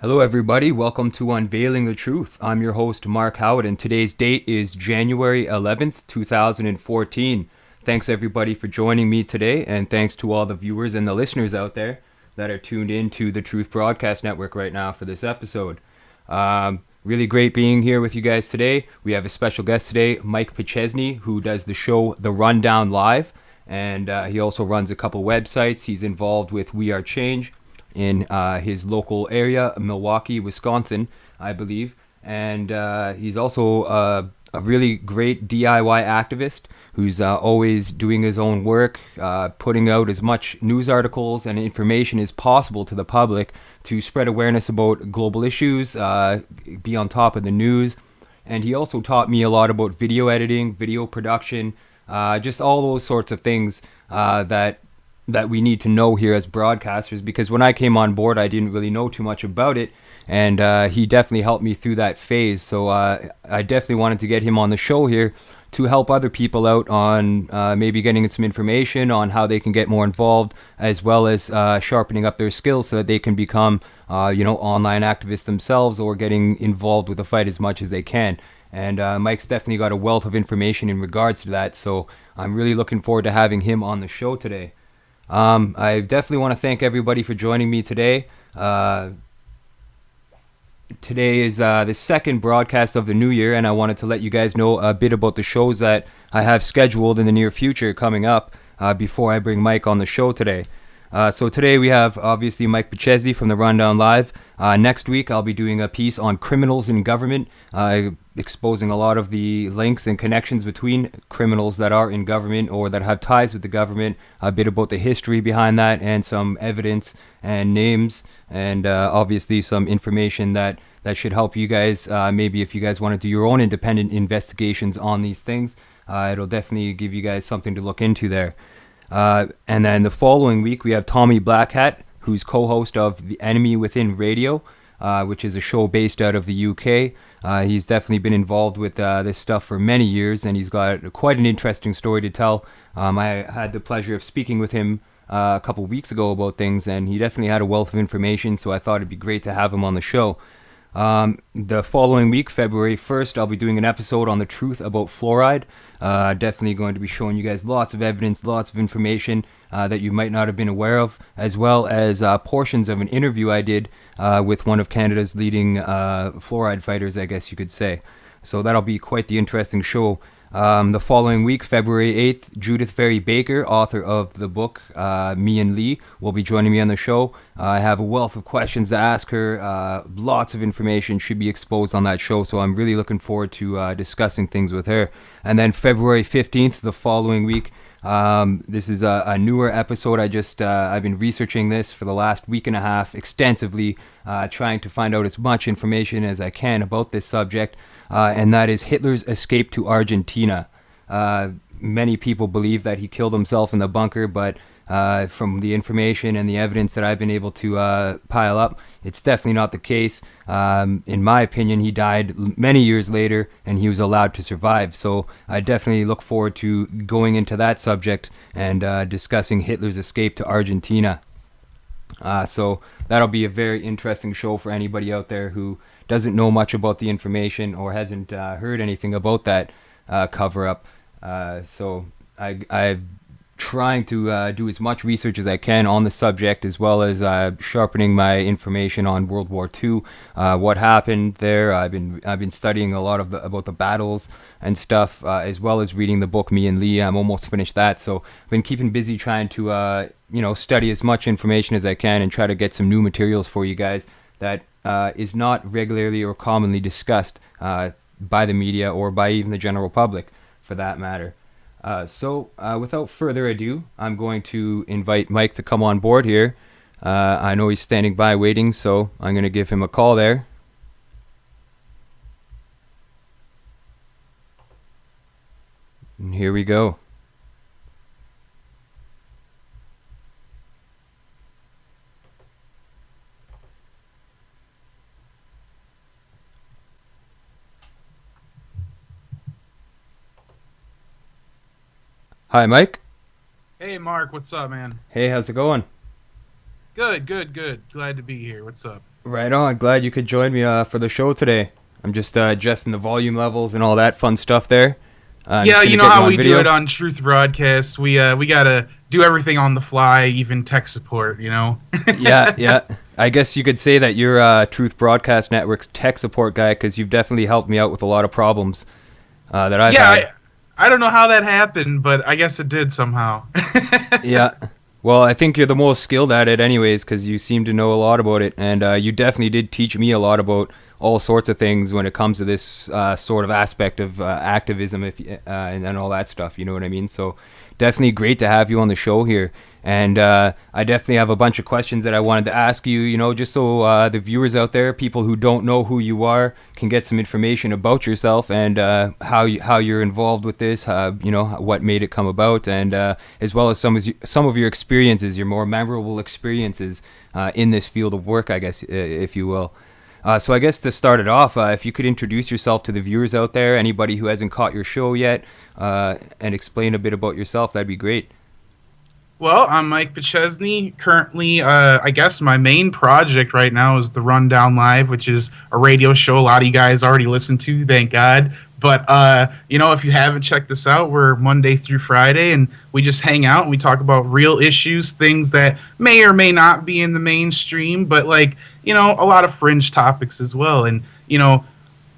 Hello, everybody. Welcome to Unveiling the Truth. I'm your host, Mark Howard, and today's date is January 11th, 2014. Thanks, everybody, for joining me today, and thanks to all the viewers and the listeners out there that are tuned in to the Truth Broadcast Network right now for this episode. Really great being here with you guys today. We have a special guest today, Mike Paczesny, who does the show The Rundown Live, and he also runs a couple websites. He's involved with We Are Change in his local area, Milwaukee, Wisconsin, I believe. And he's also a really great DIY activist who's always doing his own work, putting out as much news articles and information as possible to the public to spread awareness about global issues, be on top of the news. And he also taught me a lot about video editing, video production, just all those sorts of things that we need to know here as broadcasters, because when I came on board, I didn't really know too much about it, and he definitely helped me through that phase. So I definitely wanted to get him on the show here to help other people out on maybe getting some information on how they can get more involved, as well as sharpening up their skills so that they can become, online activists themselves, or getting involved with the fight as much as they can. And Mike's definitely got a wealth of information in regards to that, so I'm really looking forward to having him on the show today. I definitely want to thank everybody for joining me today. Today is the second broadcast of the new year, and I wanted to let you guys know a bit about the shows that I have scheduled in the near future coming up before I bring Mike on the show today. So today we have obviously Mike Pachezny from the Rundown Live. Next week I'll be doing a piece on criminals in government, exposing a lot of the links and connections between criminals that are in government or that have ties with the government, a bit about the history behind that, and some evidence and names, and obviously some information that should help you guys, maybe if you guys want to do your own independent investigations on these things. It'll definitely give you guys something to look into there. And then the following week, we have Tommy Blackhat, who's co-host of The Enemy Within Radio, which is a show based out of the UK. He's definitely been involved with this stuff for many years, and he's got quite an interesting story to tell. I had the pleasure of speaking with him a couple weeks ago about things, and he definitely had a wealth of information, so I thought it'd be great to have him on the show. The following week, February 1st, I'll be doing an episode on the truth about fluoride. Definitely going to be showing you guys lots of evidence, lots of information that you might not have been aware of, as well as portions of an interview I did with one of Canada's leading fluoride fighters, I guess you could say. So that'll be quite the interesting show. The following week, February 8th, Judith Ferry Baker, author of the book Me and Lee, will be joining me on the show. I have a wealth of questions to ask her. Lots of information should be exposed on that show, so I'm really looking forward to discussing things with her. And then February 15th, the following week, this is a newer episode. I've been researching this for the last week and a half extensively, trying to find out as much information as I can about this subject. And that is Hitler's escape to Argentina. Many people believe that he killed himself in the bunker, but from the information and the evidence that I've been able to pile up, it's definitely not the case. In my opinion, he died many years later, and he was allowed to survive. So I definitely look forward to going into that subject and discussing Hitler's escape to Argentina. So that'll be a very interesting show for anybody out there who doesn't know much about the information or hasn't heard anything about that cover-up. So I'm trying to do as much research as I can on the subject, as well as sharpening my information on World War II, what happened there. I've been studying a lot about the battles and stuff, as well as reading the book Me and Lee. I'm almost finished that, so I've been keeping busy trying to study as much information as I can and try to get some new materials for you guys that is not regularly or commonly discussed by the media or by even the general public, for that matter. So without further ado, I'm going to invite Mike to come on board here. I know he's standing by waiting, so I'm going to give him a call there. And here we go. Hi, Mike. Hey, Mark, what's up, man? Hey, how's it going? Good. Glad to be here. What's up? Right on. Glad you could join me for the show today. I'm just adjusting the volume levels and all that fun stuff there. I'm Yeah, just you gonna know get you how on we do video. it on Truth Broadcast. We gotta do everything on the fly, even tech support. Yeah, yeah. I guess you could say that you're Truth Broadcast Network's tech support guy because you've definitely helped me out with a lot of problems that I've Yeah, had. I don't know how that happened, but I guess it did somehow. Yeah. Well, I think you're the most skilled at it, anyways, because you seem to know a lot about it, and you definitely did teach me a lot about all sorts of things when it comes to this sort of aspect of activism, and all that stuff. You know what I mean? So, definitely great to have you on the show here. And I definitely have a bunch of questions that I wanted to ask you, just so the viewers out there, people who don't know who you are, can get some information about yourself and how you're involved with this, what made it come about, and as well as some of your experiences, your more memorable experiences in this field of work, I guess, if you will. So I guess to start it off, if you could introduce yourself to the viewers out there, anybody who hasn't caught your show yet, and explain a bit about yourself, that'd be great. Well, I'm Mike Paczesny. Currently, I guess my main project right now is the Rundown Live, which is a radio show a lot of you guys already listen to, thank God. But, if you haven't checked this out, we're Monday through Friday, and we just hang out and we talk about real issues, things that may or may not be in the mainstream, but, a lot of fringe topics as well. And,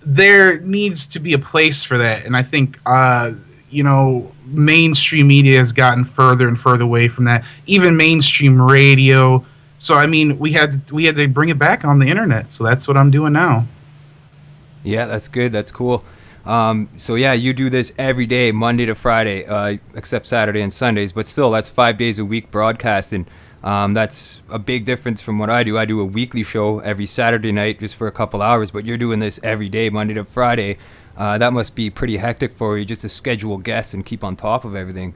there needs to be a place for that. And I think, mainstream media has gotten further and further away from that. Even mainstream radio. So I mean, we had to bring it back on the internet. So that's what I'm doing now. Yeah, that's good. That's cool. So yeah, you do this every day, Monday to Friday, except Saturday and Sundays. But still, that's 5 days a week broadcasting. That's a big difference from what I do. I do a weekly show every Saturday night just for a couple hours. But you're doing this every day, Monday to Friday. That must be pretty hectic for you just to schedule guests and keep on top of everything.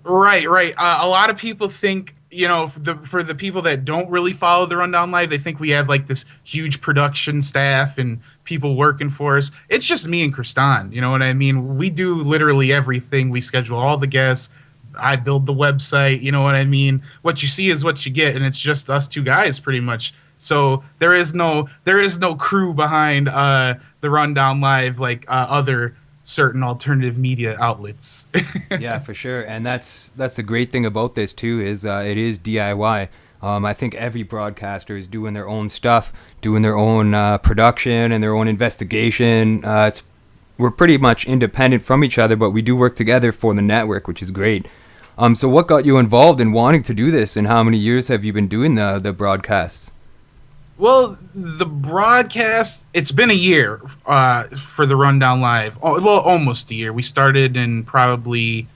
Right, right. A lot of people think, for the people that don't really follow the Rundown Live, they think we have like this huge production staff and people working for us. It's just me and Christon. You know what I mean? We do literally everything. We schedule all the guests. I build the website. You know what I mean? What you see is what you get, and it's just us two guys pretty much. So there is no crew behind the Rundown Live like other certain alternative media outlets. Yeah, for sure. And that's the great thing about this too is it is DIY. I think every broadcaster is doing their own stuff, doing their own production and their own investigation. We're pretty much independent from each other, but we do work together for the network, which is great. So what got you involved in wanting to do this, and how many years have you been doing the broadcasts? Well, the broadcast, it's been a year for the Rundown Live. Well, almost a year. We started in probably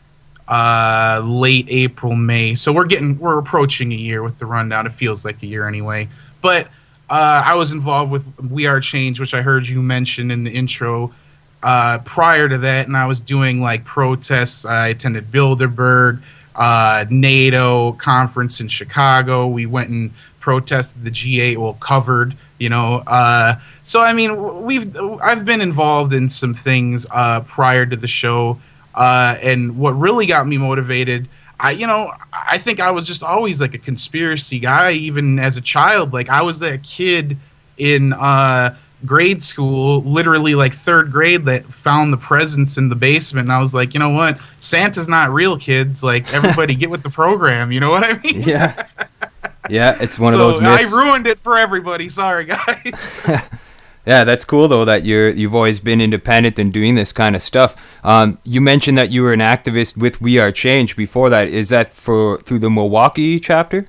late April, May. So we're approaching a year with the Rundown. It feels like a year anyway. But I was involved with We Are Change, which I heard you mention in the intro. Prior to that, and I was doing like protests. I attended Bilderberg, NATO conference in Chicago. We went and protested the G8, well, covered, so I mean, I've been involved in some things prior to the show, and what really got me motivated, I think I was just always like a conspiracy guy, even as a child. Like I was that kid in grade school, literally like third grade, that found the presents in the basement, and I was like, you know what, Santa's not real, kids. Like everybody get with the program, you know what I mean? Yeah. Yeah, it's one of those myths. I ruined it for everybody. Sorry, guys. Yeah, that's cool though that you've always been independent and doing this kind of stuff. You mentioned that you were an activist with We Are Change before that. Is that through the Milwaukee chapter?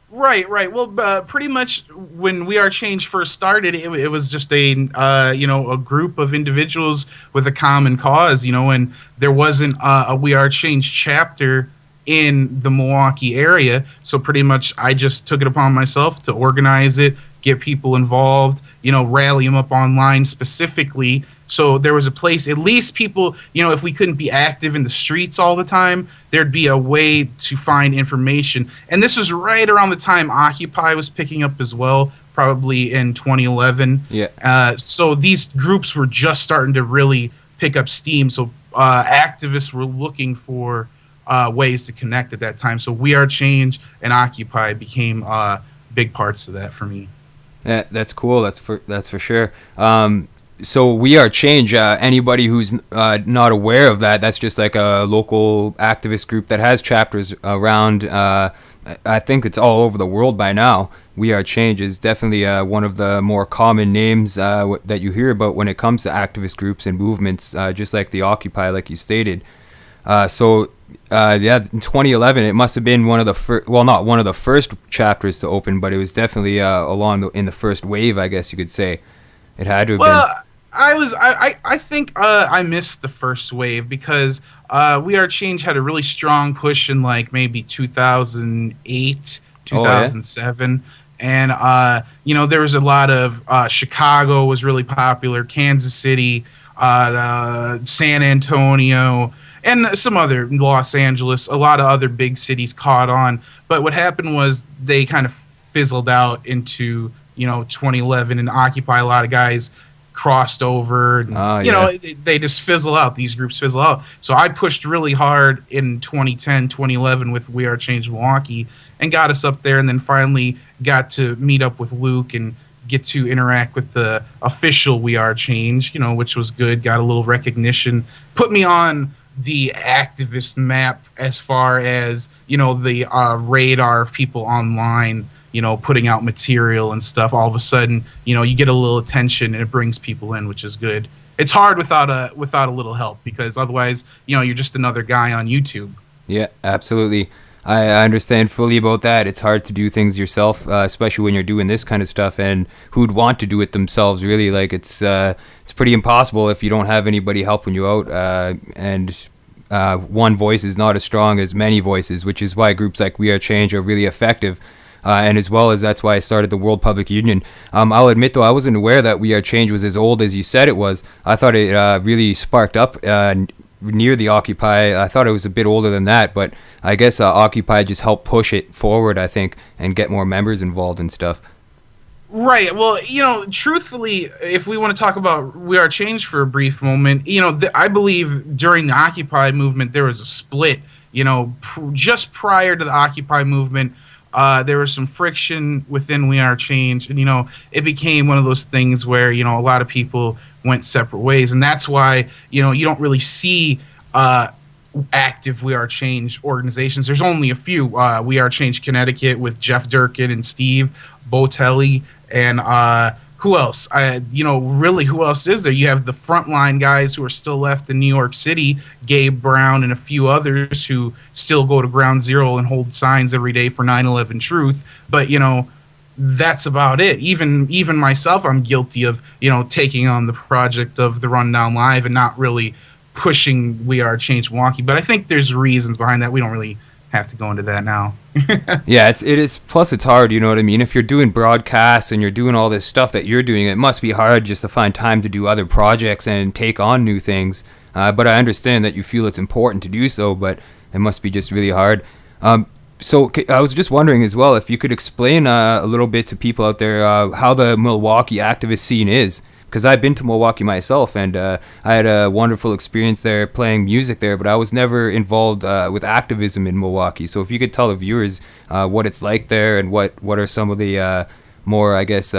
Right, right. Well, pretty much when We Are Change first started, it was just a group of individuals with a common cause, and there wasn't a We Are Change chapter in the Milwaukee area. So pretty much I just took it upon myself to organize it, get people involved, rally them up online specifically. So there was a place, at least people, if we couldn't be active in the streets all the time, there'd be a way to find information. And this was right around the time Occupy was picking up as well, probably in 2011. Yeah. So these groups were just starting to really pick up steam. So activists were looking for ways to connect at that time. So We Are Change and Occupy became big parts of that for me. Yeah, that's cool. That's for sure. So We Are Change. Anybody who's not aware of that, that's just like a local activist group that has chapters around. I think it's all over the world by now. We Are Change is definitely one of the more common names that you hear about when it comes to activist groups and movements, just like the Occupy, like you stated. In 2011, it must have been one of the first, well, not one of the first chapters to open, but it was definitely in the first wave, I guess you could say. It had to have been. I think I missed the first wave because We Are Change had a really strong push in like maybe 2008, 2007. And, there was a lot of Chicago was really popular, Kansas City, San Antonio, and some other, Los Angeles, a lot of other big cities caught on. But what happened was they kind of fizzled out into, 2011, and Occupy, a lot of guys crossed over. And, they just fizzle out. These groups fizzle out. So I pushed really hard in 2010, 2011 with We Are Change Milwaukee and got us up there, and then finally got to meet up with Luke and get to interact with the official We Are Change, which was good. Got a little recognition. Put me on the activist map as far as, the radar of people online, putting out material and stuff. All of a sudden, you get a little attention and it brings people in, which is good. It's hard without a little help, because otherwise, you're just another guy on YouTube. Yeah, absolutely. I understand fully about that. It's hard to do things yourself, especially when you're doing this kind of stuff, and who'd want to do it themselves, really. Like, it's pretty impossible if you don't have anybody helping you out, and one voice is not as strong as many voices, which is why groups like We Are Change are really effective. And as well as that's why I started the World Public Union. I'll admit, though, I wasn't aware that We Are Change was as old as you said it was. I thought it really sparked up near the Occupy. I thought it was a bit older than that, but I guess Occupy just helped push it forward, I think, and get more members involved and stuff. Right. Well, truthfully, if we want to talk about We Are Change for a brief moment, I believe during the Occupy movement there was a split. Just prior to the Occupy movement, there was some friction within We Are Change, and it became one of those things where a lot of people went separate ways, and that's why you don't really see active We Are Change organizations. There's only a few. We Are Change Connecticut with Jeff Durkin and Steve Botelli, and who else? Really, who else is there? You have the frontline guys who are still left in New York City, Gabe Brown and a few others who still go to Ground Zero and hold signs every day for 9/11 Truth. But that's about it. Even myself, I'm guilty of taking on the project of the Rundown Live and not really pushing We Are Change Milwaukee. But I think there's reasons behind that. We don't really have to go into that now. Yeah, it is. Plus, it's hard. You know what I mean? If you're doing broadcasts and you're doing all this stuff that you're doing, it must be hard just to find time to do other projects and take on new things. But I understand that you feel it's important to do so, but it must be just really hard. So I was just wondering as well if you could explain a little bit to people out there how the Milwaukee activist scene is. Because I've been to Milwaukee myself, and I had a wonderful experience there playing music there, but I was never involved with activism in Milwaukee. So if you could tell the viewers what it's like there, and what are some of the more, I guess,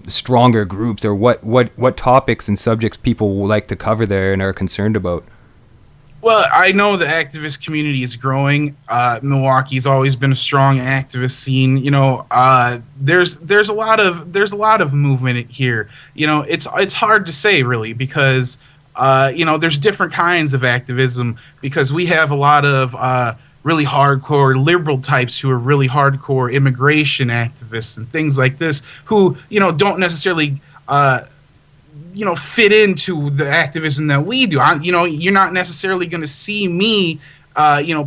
stronger groups, or what topics and subjects people like to cover there and are concerned about. Well, I know the activist community is growing. Milwaukee's always been a strong activist scene. There's a lot of movement here. It's hard to say really, because there's different kinds of activism, because we have a lot of really hardcore liberal types who are really hardcore immigration activists and things like this, who don't necessarily fit into the activism that we do. You're not necessarily going to see me,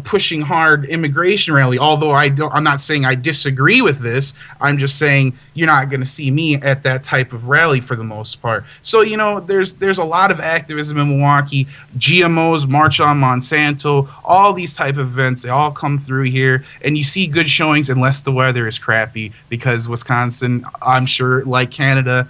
pushing hard immigration rally. Although I'm not saying I disagree with this. I'm just saying you're not going to see me at that type of rally for the most part. So there's a lot of activism in Milwaukee. GMOs, March on Monsanto, all these type of events. They all come through here, and you see good showings unless the weather is crappy, because Wisconsin, I'm sure, like Canada,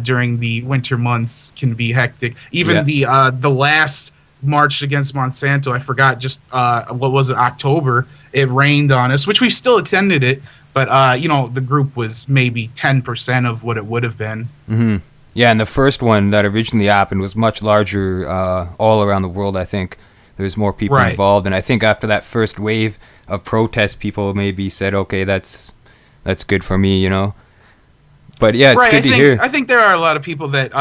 during the winter months can be hectic. Even the last march against Monsanto, I forgot, just what was it, October, it rained on us, which we still attended it, But the group was maybe 10% of what it would have been. Mm-hmm. Yeah, and the first one that originally happened was much larger all around the world, I think. There was more people involved, and I think after that first wave of protest, people maybe said, okay, that's good for me, But yeah, it's good to hear. I think there are a lot of people that,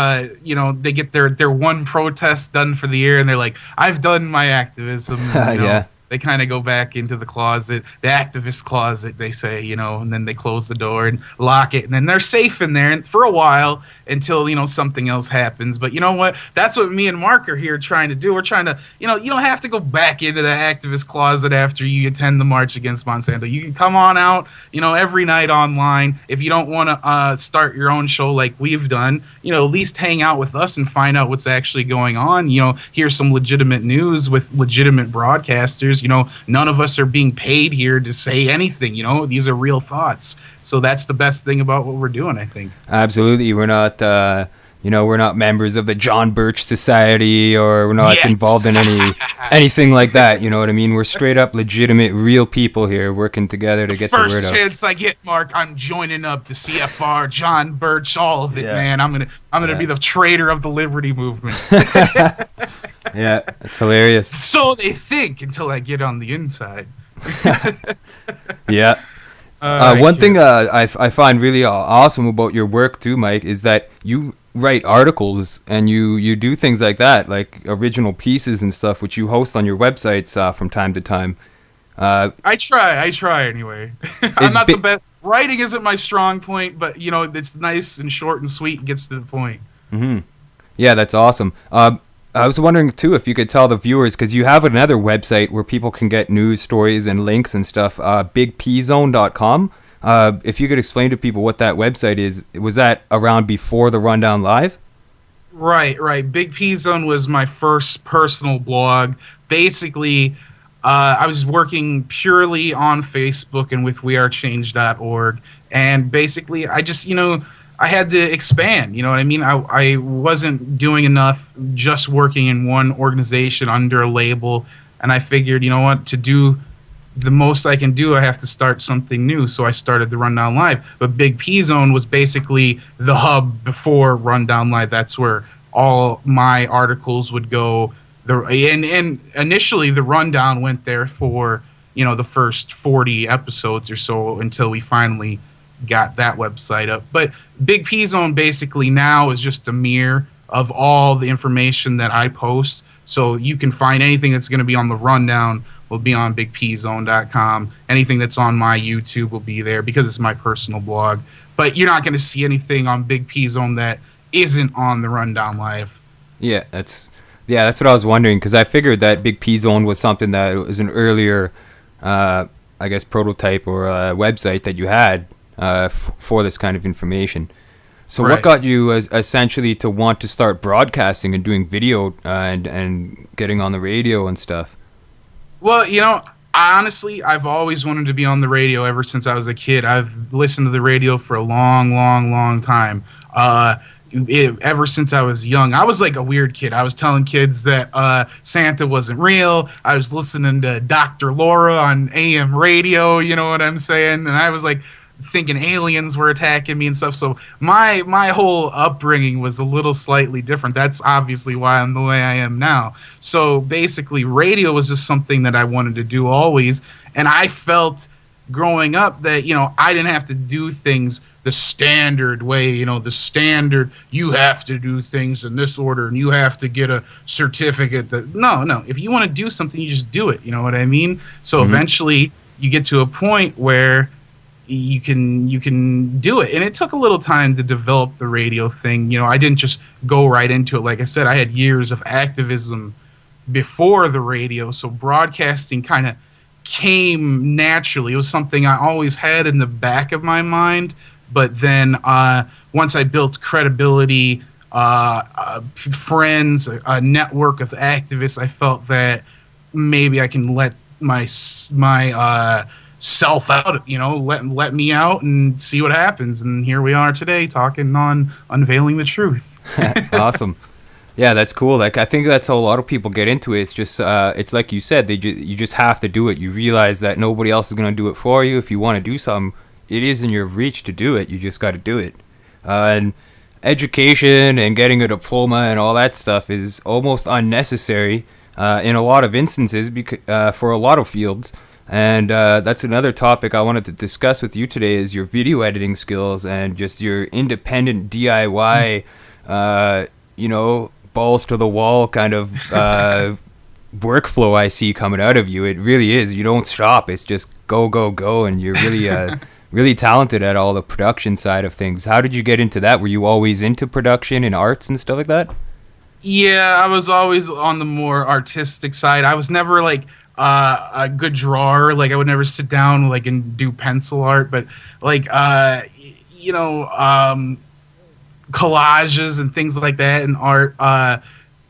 they get their one protest done for the year, and they're like, I've done my activism. And, Yeah. They kind of go back into the closet, the activist closet, they say, and then they close the door and lock it, and then they're safe in there for a while until, something else happens. But you know what? That's what me and Mark are here trying to do. We're trying to, you don't have to go back into the activist closet after you attend the March Against Monsanto. You can come on out, every night online. If you don't want to start your own show like we've done, at least hang out with us and find out what's actually going on. Hear some legitimate news with legitimate broadcasters. None of us are being paid here to say anything. These are real thoughts. So that's the best thing about what we're doing, I think. Absolutely. We're not, we're not members of the John Birch Society, or we're not involved in anything like that. You know what I mean? We're straight up legitimate, real people here working together to get the word out. First chance I get, Mark, I'm joining up the CFR, John Birch, all of it, man. I'm gonna be the traitor of the liberty movement. Yeah, it's hilarious. So they think until I get on the inside. Yeah. One thing I find really awesome about your work too, Mike, is that you write articles and you do things like that, like original pieces and stuff, which you host on your websites from time to time. I try anyway. I'm not the best. Writing isn't my strong point, but it's nice and short and sweet and gets to the point. Mm-hmm. Yeah, that's awesome. I was wondering too if you could tell the viewers, because you have another website where people can get news stories and links and stuff, bigpzone.com. If you could explain to people what that website is. Was that around before the Rundown Live? Right. Big P Zone was my first personal blog. Basically, I was working purely on Facebook and with wearechange.org. And basically, I just, I had to expand, you know what I mean? I wasn't doing enough just working in one organization under a label, and I figured, to do the most I can do, I have to start something new. So I started the Rundown Live. But Big P Zone was basically the hub before Rundown Live. That's where all my articles would go. And initially the Rundown went there for, the first 40 episodes or so until we finally got that website up. But Big P Zone basically now is just a mirror of all the information that I post. So you can find anything that's going to be on the Rundown will be on bigpzone.com. Anything that's on my YouTube will be there because it's my personal blog. But you're not going to see anything on Big P Zone that isn't on the Rundown Live. Yeah, that's what I was wondering, because I figured that Big P Zone was something that was an earlier, prototype or website that you had for this kind of information. So what got you essentially to want to start broadcasting and doing video and getting on the radio and stuff? Well, honestly, I've always wanted to be on the radio ever since I was a kid. I've listened to the radio for a long, long, long time. Ever since I was young. I was like a weird kid. I was telling kids that Santa wasn't real. I was listening to Dr. Laura on AM radio, you know what I'm saying? And I was like thinking aliens were attacking me and stuff. So my whole upbringing was a little slightly different. That's obviously why I'm the way I am now. So basically radio was just something that I wanted to do always. And I felt growing up that, I didn't have to do things the standard way, the standard, you have to do things in this order and you have to get a certificate. No. If you want to do something, you just do it. You know what I mean? So eventually you get to a point where you can do it. And it took a little time to develop the radio thing. I didn't just go right into it. Like I said, I had years of activism before the radio. So broadcasting kind of came naturally. It was something I always had in the back of my mind. But then once I built credibility, friends, a network of activists, I felt that maybe I can let my self out, let me out and see what happens. And here we are today talking on Unveiling the Truth. Awesome. Yeah, that's cool. Like, I think that's how a lot of people get into it. It's just, it's like you said, you just have to do it. You realize that nobody else is going to do it for you. If you want to do something, it is in your reach to do it. You just got to do it. And education and getting a diploma and all that stuff is almost unnecessary in a lot of instances for a lot of fields. And that's another topic I wanted to discuss with you today is your video editing skills and just your independent DIY, balls to the wall kind of workflow I see coming out of you. It really is. You don't stop. It's just go, go, go. And you're really, really talented at all the production side of things. How did you get into that? Were you always into production and arts and stuff like that? Yeah, I was always on the more artistic side. I was never like a good drawer. Like I would never sit down like and do pencil art, but like collages and things like that in art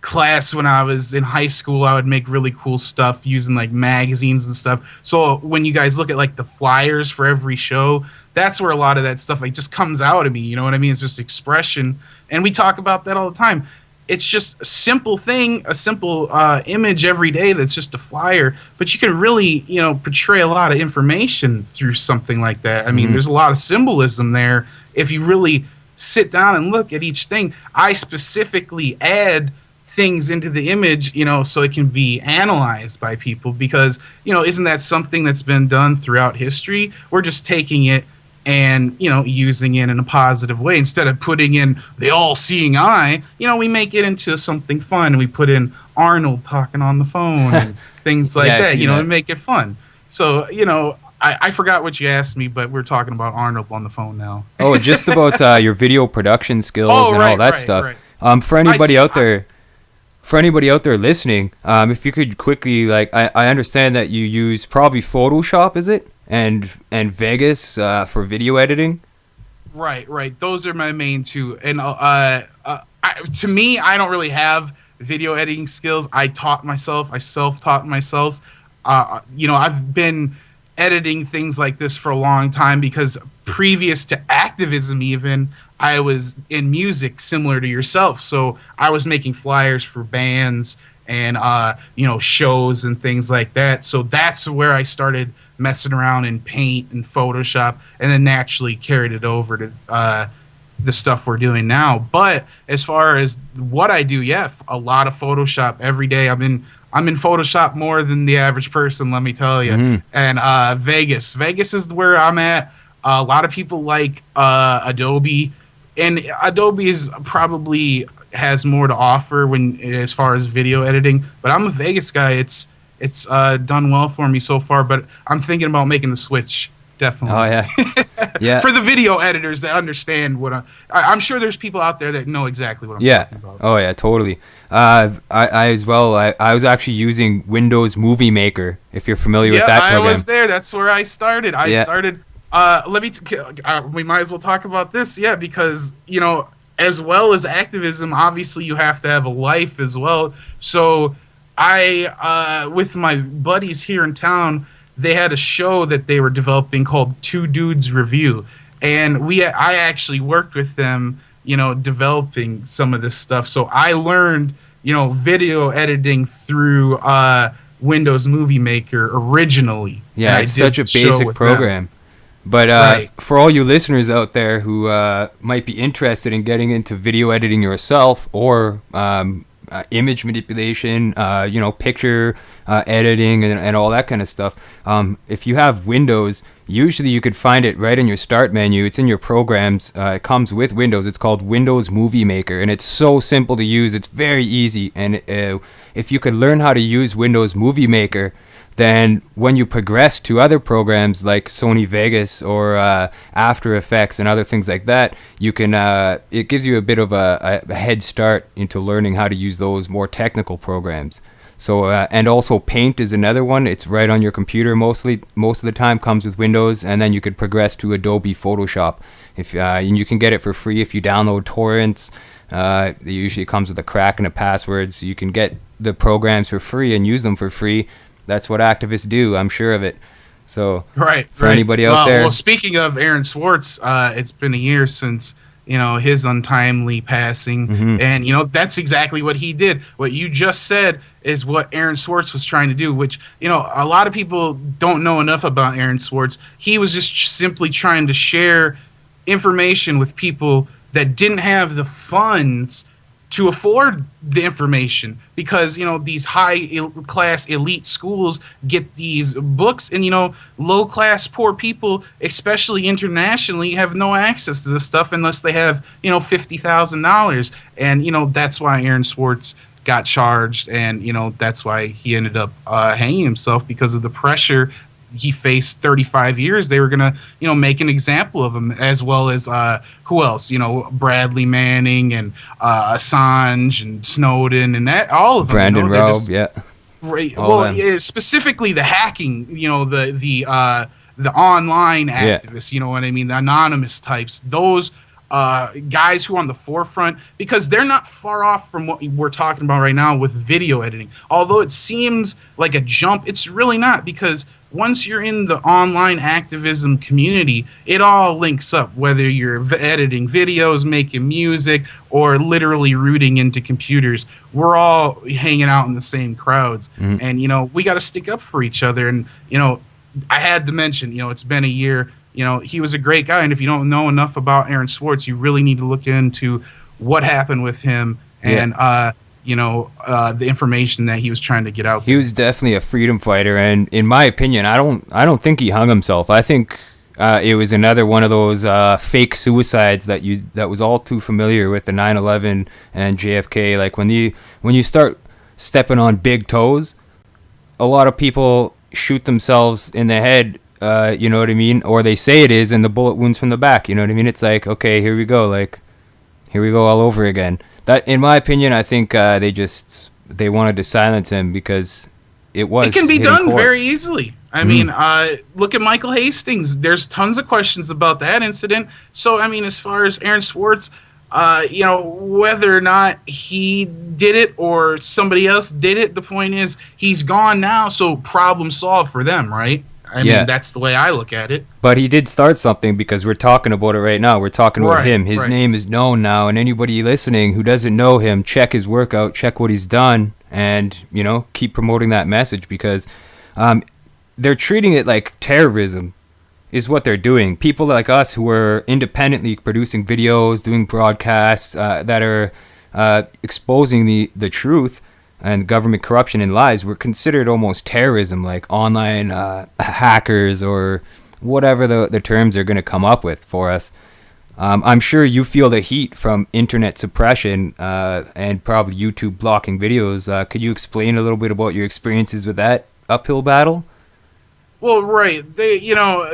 class when I was in high school. I would make really cool stuff using like magazines and stuff. So when you guys look at like the flyers for every show, that's where a lot of that stuff like just comes out of me. You know what I mean? It's just expression, and we talk about that all the time. It's just a simple thing, a simple image every day that's just a flyer, but you can really, portray a lot of information through something like that. I mean, there's a lot of symbolism there if you really sit down and look at each thing. I specifically add things into the image, so it can be analyzed by people because, isn't that something that's been done throughout history? We're just taking it and, using it in a positive way. Instead of putting in the all-seeing eye, we make it into something fun. And we put in Arnold talking on the phone and things like that, and make it fun. So, I forgot what you asked me, but we're talking about Arnold on the phone now. Oh, just about your video production skills and all that stuff. Right. For anybody out there listening, if you could quickly, I understand that you use probably Photoshop, is it? And Vegas for video editing. Right. Those are my main two. And to me, I don't really have video editing skills. I self-taught myself. I've been editing things like this for a long time because previous to Activism even, I was in music similar to yourself. So I was making flyers for bands and, shows and things like that. So that's where I started messing around in Paint and Photoshop, and then naturally carried it over to the stuff we're doing now. But as far as what I do, a lot of Photoshop every day. I'm in Photoshop more than the average person, let me tell you. And Vegas is where I'm at. A lot of people like Adobe, and Adobe is probably has more to offer as far as video editing. But I'm a Vegas guy. It's done well for me so far, but I'm thinking about making the switch, definitely. Oh, yeah. Yeah. For the video editors that understand what I'm sure there's people out there that know exactly what I'm talking about. Oh, yeah, totally. I as well, I was actually using Windows Movie Maker, if you're familiar with that program. I was there. That's where I started. We might as well talk about this, because, as well as activism, obviously you have to have a life as well. So I, with my buddies here in town, they had a show that they were developing called Two Dudes Review. And I actually worked with them, developing some of this stuff. So I learned, video editing through Windows Movie Maker originally. Yeah, it's such a basic program. But for all you listeners out there who might be interested in getting into video editing yourself or image manipulation, picture editing and all that kind of stuff. If you have Windows, usually you could find it right in your start menu. It's in your programs. It comes with Windows. It's called Windows Movie Maker, and it's so simple to use. It's very easy. And if you could learn how to use Windows Movie Maker, then when you progress to other programs like Sony Vegas or After Effects and other things like that, you can it gives you a bit of a head start into learning how to use those more technical programs. So and also Paint is another one. It's right on your computer most of the time, comes with Windows, and then you could progress to Adobe Photoshop. And you can get it for free if you download torrents. It usually comes with a crack and a password, so you can get the programs for free and use them for free. That's what activists do. I'm sure of it. So for anybody out there. Well, speaking of Aaron Swartz, it's been a year since his untimely passing, and that's exactly what he did. What you just said is what Aaron Swartz was trying to do, which, a lot of people don't know enough about Aaron Swartz. He was just simply trying to share information with people that didn't have the funds to afford the information, because these high class elite schools get these books, and low class poor people, especially internationally, have no access to this stuff unless they have $50,000. And that's why Aaron Swartz got charged, and that's why he ended up hanging himself, because of the pressure he faced. 35 years they were gonna make an example of him, as well as who else, Bradley Manning and Assange and Snowden and that, all of them, Brandon Raub, yeah, right. Well, yeah, specifically the hacking, the online activists, what I mean, the anonymous types, those guys who are on the forefront, because they're not far off from what we're talking about right now with video editing. Although it seems like a jump, it's really not, because once you're in the online activism community, it all links up, whether you're editing videos, making music, or literally rooting into computers. We're all hanging out in the same crowds. And, we got to stick up for each other. And, I had to mention, it's been a year. He was a great guy. And if you don't know enough about Aaron Swartz, you really need to look into what happened with him and, the information that he was trying to get out there. He was definitely a freedom fighter, and in my opinion, I don't think he hung himself. I think it was another one of those fake suicides that was all too familiar with the 9/11 and JFK. Like when you start stepping on big toes, a lot of people shoot themselves in the head. You know what I mean? Or they say it is, and the bullet wounds from the back. You know what I mean? It's like, okay, here we go all over again. That, in my opinion, I think they wanted to silence him because it can be done court very easily. I mean, look at Michael Hastings. There's tons of questions about that incident. So, I mean, as far as Aaron Swartz, whether or not he did it or somebody else did it, the point is he's gone now, so problem solved for them, right? I mean, that's the way I look at it. But he did start something, because we're talking about it right now. We're talking about him. His name is known now, and anybody listening who doesn't know him, check his work out, check what he's done, and, keep promoting that message, because they're treating it like terrorism is what they're doing. People like us who are independently producing videos, doing broadcasts that are exposing the truth and government corruption and lies, were considered almost terrorism, like online hackers or whatever the terms are going to come up with for us. I'm sure you feel the heat from internet suppression and probably YouTube blocking videos. Could you explain a little bit about your experiences with that uphill battle? Well, right. They,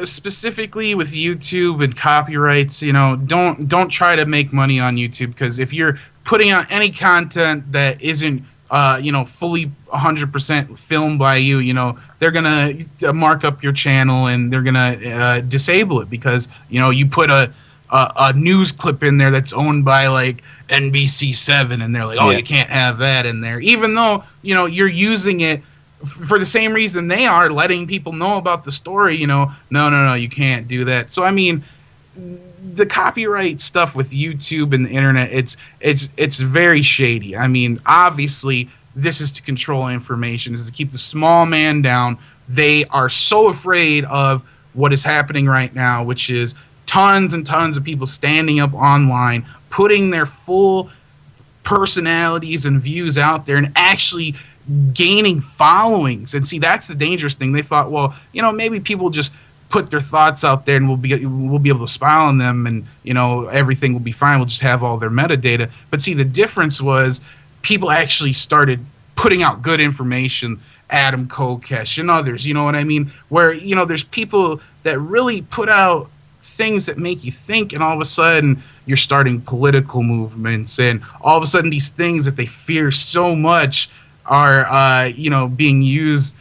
specifically with YouTube and copyrights, don't try to make money on YouTube, because if you're putting out any content that isn't fully 100% filmed by you, they're going to mark up your channel, and they're going to disable it, because, you put a news clip in there that's owned by like NBC7, and they're like, you can't have that in there, even though, you're using it for the same reason they are, letting people know about the story. No, you can't do that. So, I mean, the copyright stuff with YouTube and the internet, it's very shady. I mean, obviously, this is to control information. This is to keep the small man down. They are so afraid of what is happening right now, which is tons and tons of people standing up online, putting their full personalities and views out there, and actually gaining followings. And see, that's the dangerous thing. They thought, well, maybe people just put their thoughts out there, and we'll be able to spy on them, and everything will be fine. We'll just have all their metadata. But see, the difference was people actually started putting out good information. Adam Kokesh and others, you know what I mean? Where there's people that really put out things that make you think, and all of a sudden you're starting political movements, and all of a sudden these things that they fear so much are being used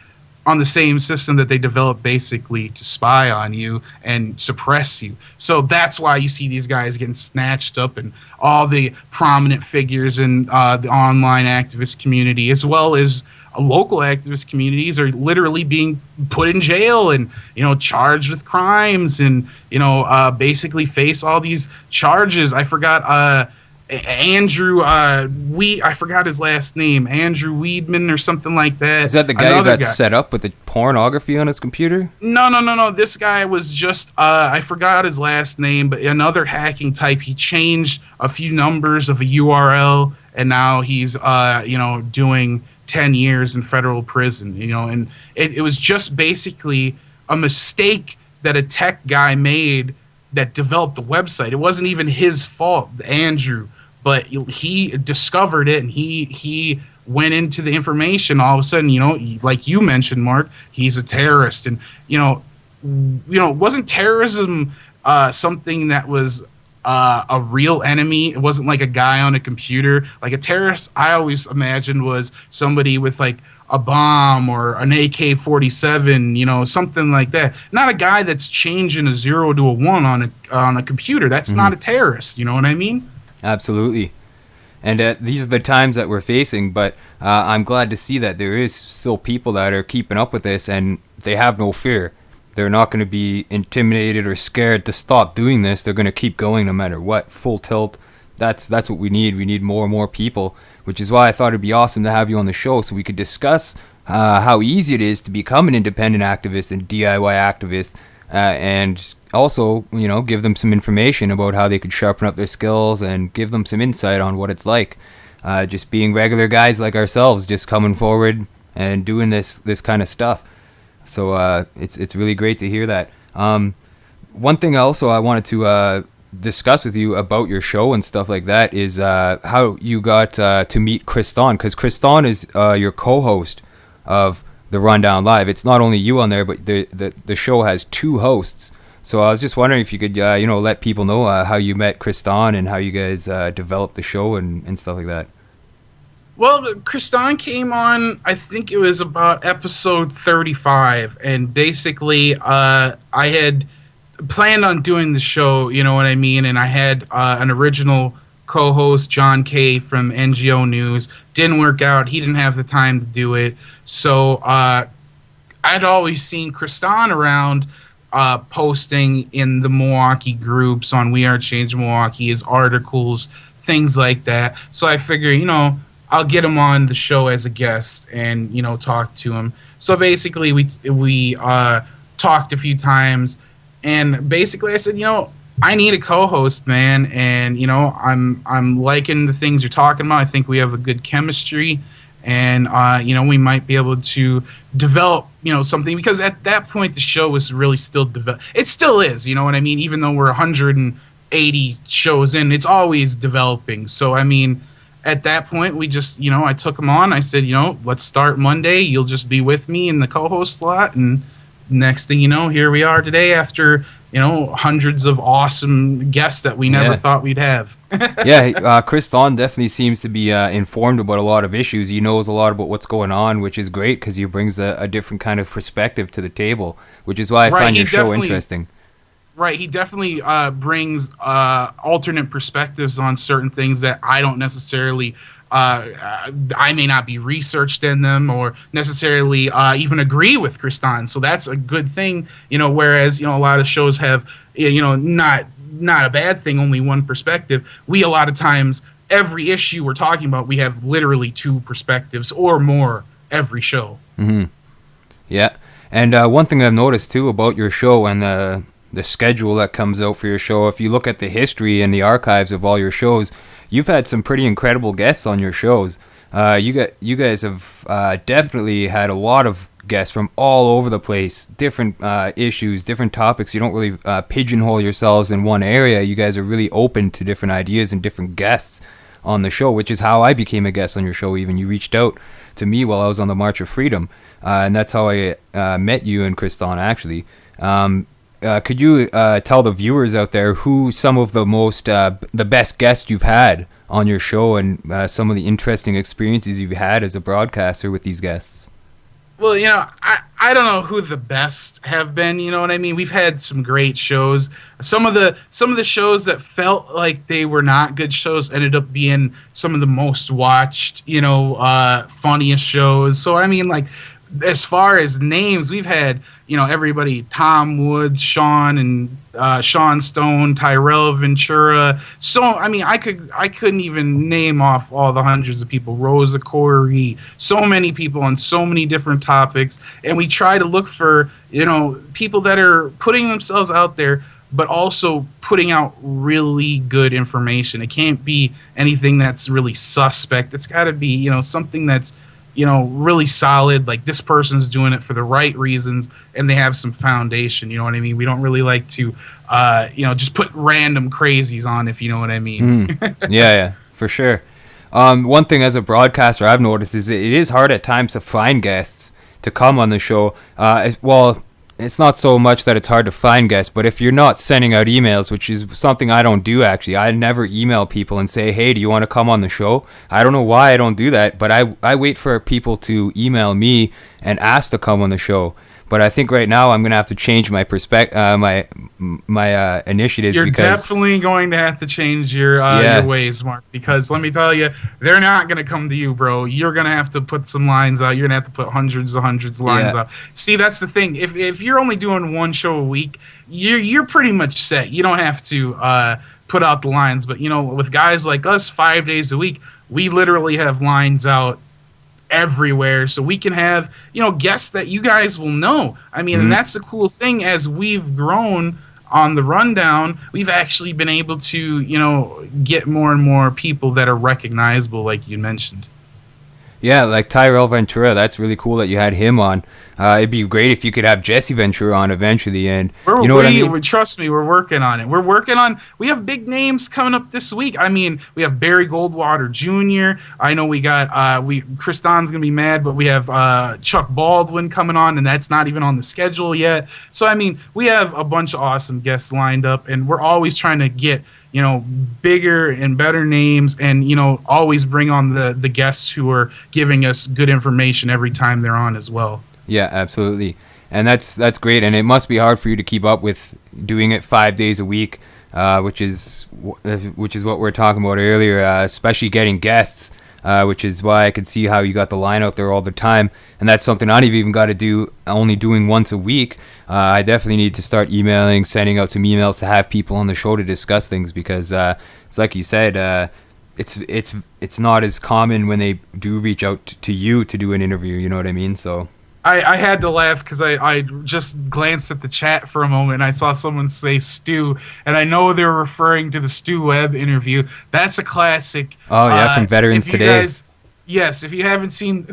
on the same system that they developed basically to spy on you and suppress you. So that's why you see these guys getting snatched up, and all the prominent figures in the online activist community, as well as local activist communities, are literally being put in jail and charged with crimes, and basically face all these charges. I forgot Andrew I forgot his last name, Andrew Weedman or something like that. Is that the guy who got set up with the pornography on his computer? No. This guy was just I forgot his last name, but another hacking type. He changed a few numbers of a URL, and now he's doing 10 years in federal prison. And it was just basically a mistake that a tech guy made that developed the website. It wasn't even his fault, Andrew, but he discovered it, and he went into the information. All of a sudden, like you mentioned, Mark, he's a terrorist, and wasn't terrorism something that was a real enemy? It wasn't like a guy on a computer. Like a terrorist, I always imagined was somebody with like a bomb or an AK-47, something like that. Not a guy that's changing a 0 to a 1 on a computer. That's not a terrorist. You know what I mean? Absolutely. And these are the times that we're facing, but I'm glad to see that there is still people that are keeping up with this, and they have no fear. They're not going to be intimidated or scared to stop doing this. They're going to keep going no matter what, full tilt. That's what we need. We need more and more people, which is why I thought it'd be awesome to have you on the show so we could discuss how easy it is to become an independent activist and DIY activist, and also, give them some information about how they could sharpen up their skills and give them some insight on what it's like, just being regular guys like ourselves, just coming forward and doing this kind of stuff. So it's really great to hear that. One thing also I wanted to discuss with you about your show and stuff like that is how you got to meet Christon, because Christon is your co-host of the Rundown Live. It's not only you on there, but the show has 2 hosts. So I was just wondering if you could let people know how you met Christon and how you guys developed the show and stuff like that. Well, Christon came on, I think it was about episode 35, and basically I had planned on doing the show, you know what I mean, and I had an original co-host, John Kay from NGO News. Didn't work out. He didn't have the time to do it. So I'd always seen Christon around posting in the Milwaukee groups on We Are Change Milwaukee, his articles, things like that. So I figure, I'll get him on the show as a guest and, talk to him. So basically we talked a few times, and basically I said, I need a co-host, man, and I'm liking the things you're talking about. I think we have a good chemistry, and we might be able to develop something, because at that point the show was really still it still is, you know what I mean, even though we're 180 shows in, it's always developing. So I mean, at that point we just I took him on. I said, let's start Monday, you'll just be with me in the co-host slot, and next thing you know, here we are today after hundreds of awesome guests that we never thought we'd have. Yeah, Christon definitely seems to be informed about a lot of issues. He knows a lot about what's going on, which is great because he brings a different kind of perspective to the table, which is why I find your show interesting. Right, he definitely brings alternate perspectives on certain things that I don't necessarily I may not be researched in them or necessarily even agree with Christon. So that's a good thing, whereas, a lot of shows have, not a bad thing, only one perspective. We, a lot of times, every issue we're talking about, we have literally 2 perspectives or more every show. Mm-hmm. Yeah. And one thing I've noticed, too, about your show and the schedule that comes out for your show, if you look at the history and the archives of all your shows, you've had some pretty incredible guests on your shows. You guys have definitely had a lot of guests from all over the place, different issues, different topics. You don't really pigeonhole yourselves in one area. You guys are really open to different ideas and different guests on the show, which is how I became a guest on your show. Even you reached out to me while I was on the March of Freedom, and that's how I met you and Christon, actually. Could you tell the viewers out there who some of the best guests you've had on your show, and some of the interesting experiences you've had as a broadcaster with these guests? Well, I don't know who the best have been, you know what I mean? We've had some great shows. Some of the shows that felt like they were not good shows ended up being some of the most watched, funniest shows. So I mean, like, as far as names, we've had, everybody, Tom Woods, Sean, and Sean Stone, Tyrell Ventura. So, I mean, I couldn't even name off all the hundreds of people. Rosa Corey, so many people on so many different topics. And we try to look for, people that are putting themselves out there, but also putting out really good information. It can't be anything that's really suspect. It's got to be, something that's, really solid, like this person's doing it for the right reasons and they have some foundation. You know what I mean? We don't really like to, just put random crazies on, if you know what I mean. Yeah, for sure. One thing as a broadcaster I've noticed is it is hard at times to find guests to come on the show. It's not so much that it's hard to find guests, but if you're not sending out emails, which is something I don't do actually, I never email people and say, hey, do you want to come on the show? I don't know why I don't do that, but I wait for people to email me and ask to come on the show. But I think right now I'm going to have to change my my initiatives. You're definitely going to have to change your ways, Mark, because let me tell you, they're not going to come to you, bro. You're going to have to put some lines out. You're going to have to put hundreds of lines out. See, that's the thing. If you're only doing one show a week, you're pretty much set. You don't have to put out the lines. But, with guys like us, 5 days a week, we literally have lines out everywhere, so we can have guests that you guys will know. I mean, and that's the cool thing. As we've grown on the rundown, we've actually been able to get more and more people that are recognizable, like you mentioned. Yeah, like Tyrell Ventura, that's really cool that you had him on. It'd be great if you could have Jesse Ventura on eventually, and you know what I mean? Trust me, we're working on it. We have big names coming up this week. I mean, we have Barry Goldwater Jr. I know we got, Christon's going to be mad, but we have Chuck Baldwin coming on, and that's not even on the schedule yet. So, I mean, we have a bunch of awesome guests lined up, and we're always trying to get bigger and better names, and always bring on the guests who are giving us good information every time they're on as well. Yeah, absolutely. And that's great, and it must be hard for you to keep up with doing it 5 days a week, which is what we were talking about earlier, especially getting guests, which is why I could see how you got the line out there all the time. And that's something I've even got to do, only doing once a week. I definitely need to start sending out some emails to have people on the show to discuss things, because it's like you said, it's not as common when they do reach out to you to do an interview. You know what I mean? So I had to laugh because I just glanced at the chat for a moment and I saw someone say Stu, and I know they're referring to the Stu Webb interview. That's a classic. Oh yeah, from Veterans Today. Yes, if you haven't seen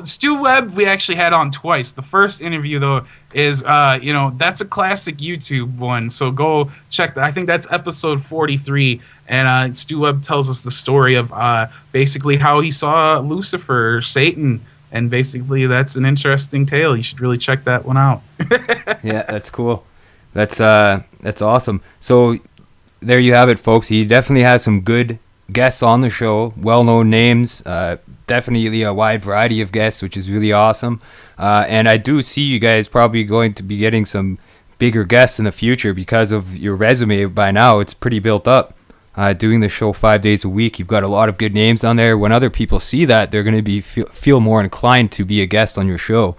Stu Webb, we actually had on twice. The first interview though is that's a classic YouTube one. So go check that. I think that's episode 43, and Stu Webb tells us the story of basically how he saw Lucifer, Satan. And basically, that's an interesting tale. You should really check that one out. Yeah, that's cool. That's awesome. So there you have it, folks. He definitely has some good guests on the show, well-known names, definitely a wide variety of guests, which is really awesome. And I do see you guys probably going to be getting some bigger guests in the future because of your resume. By now, it's pretty built up. Doing the show 5 days a week, you've got a lot of good names on there. When other people see that, they're going to be feel more inclined to be a guest on your show.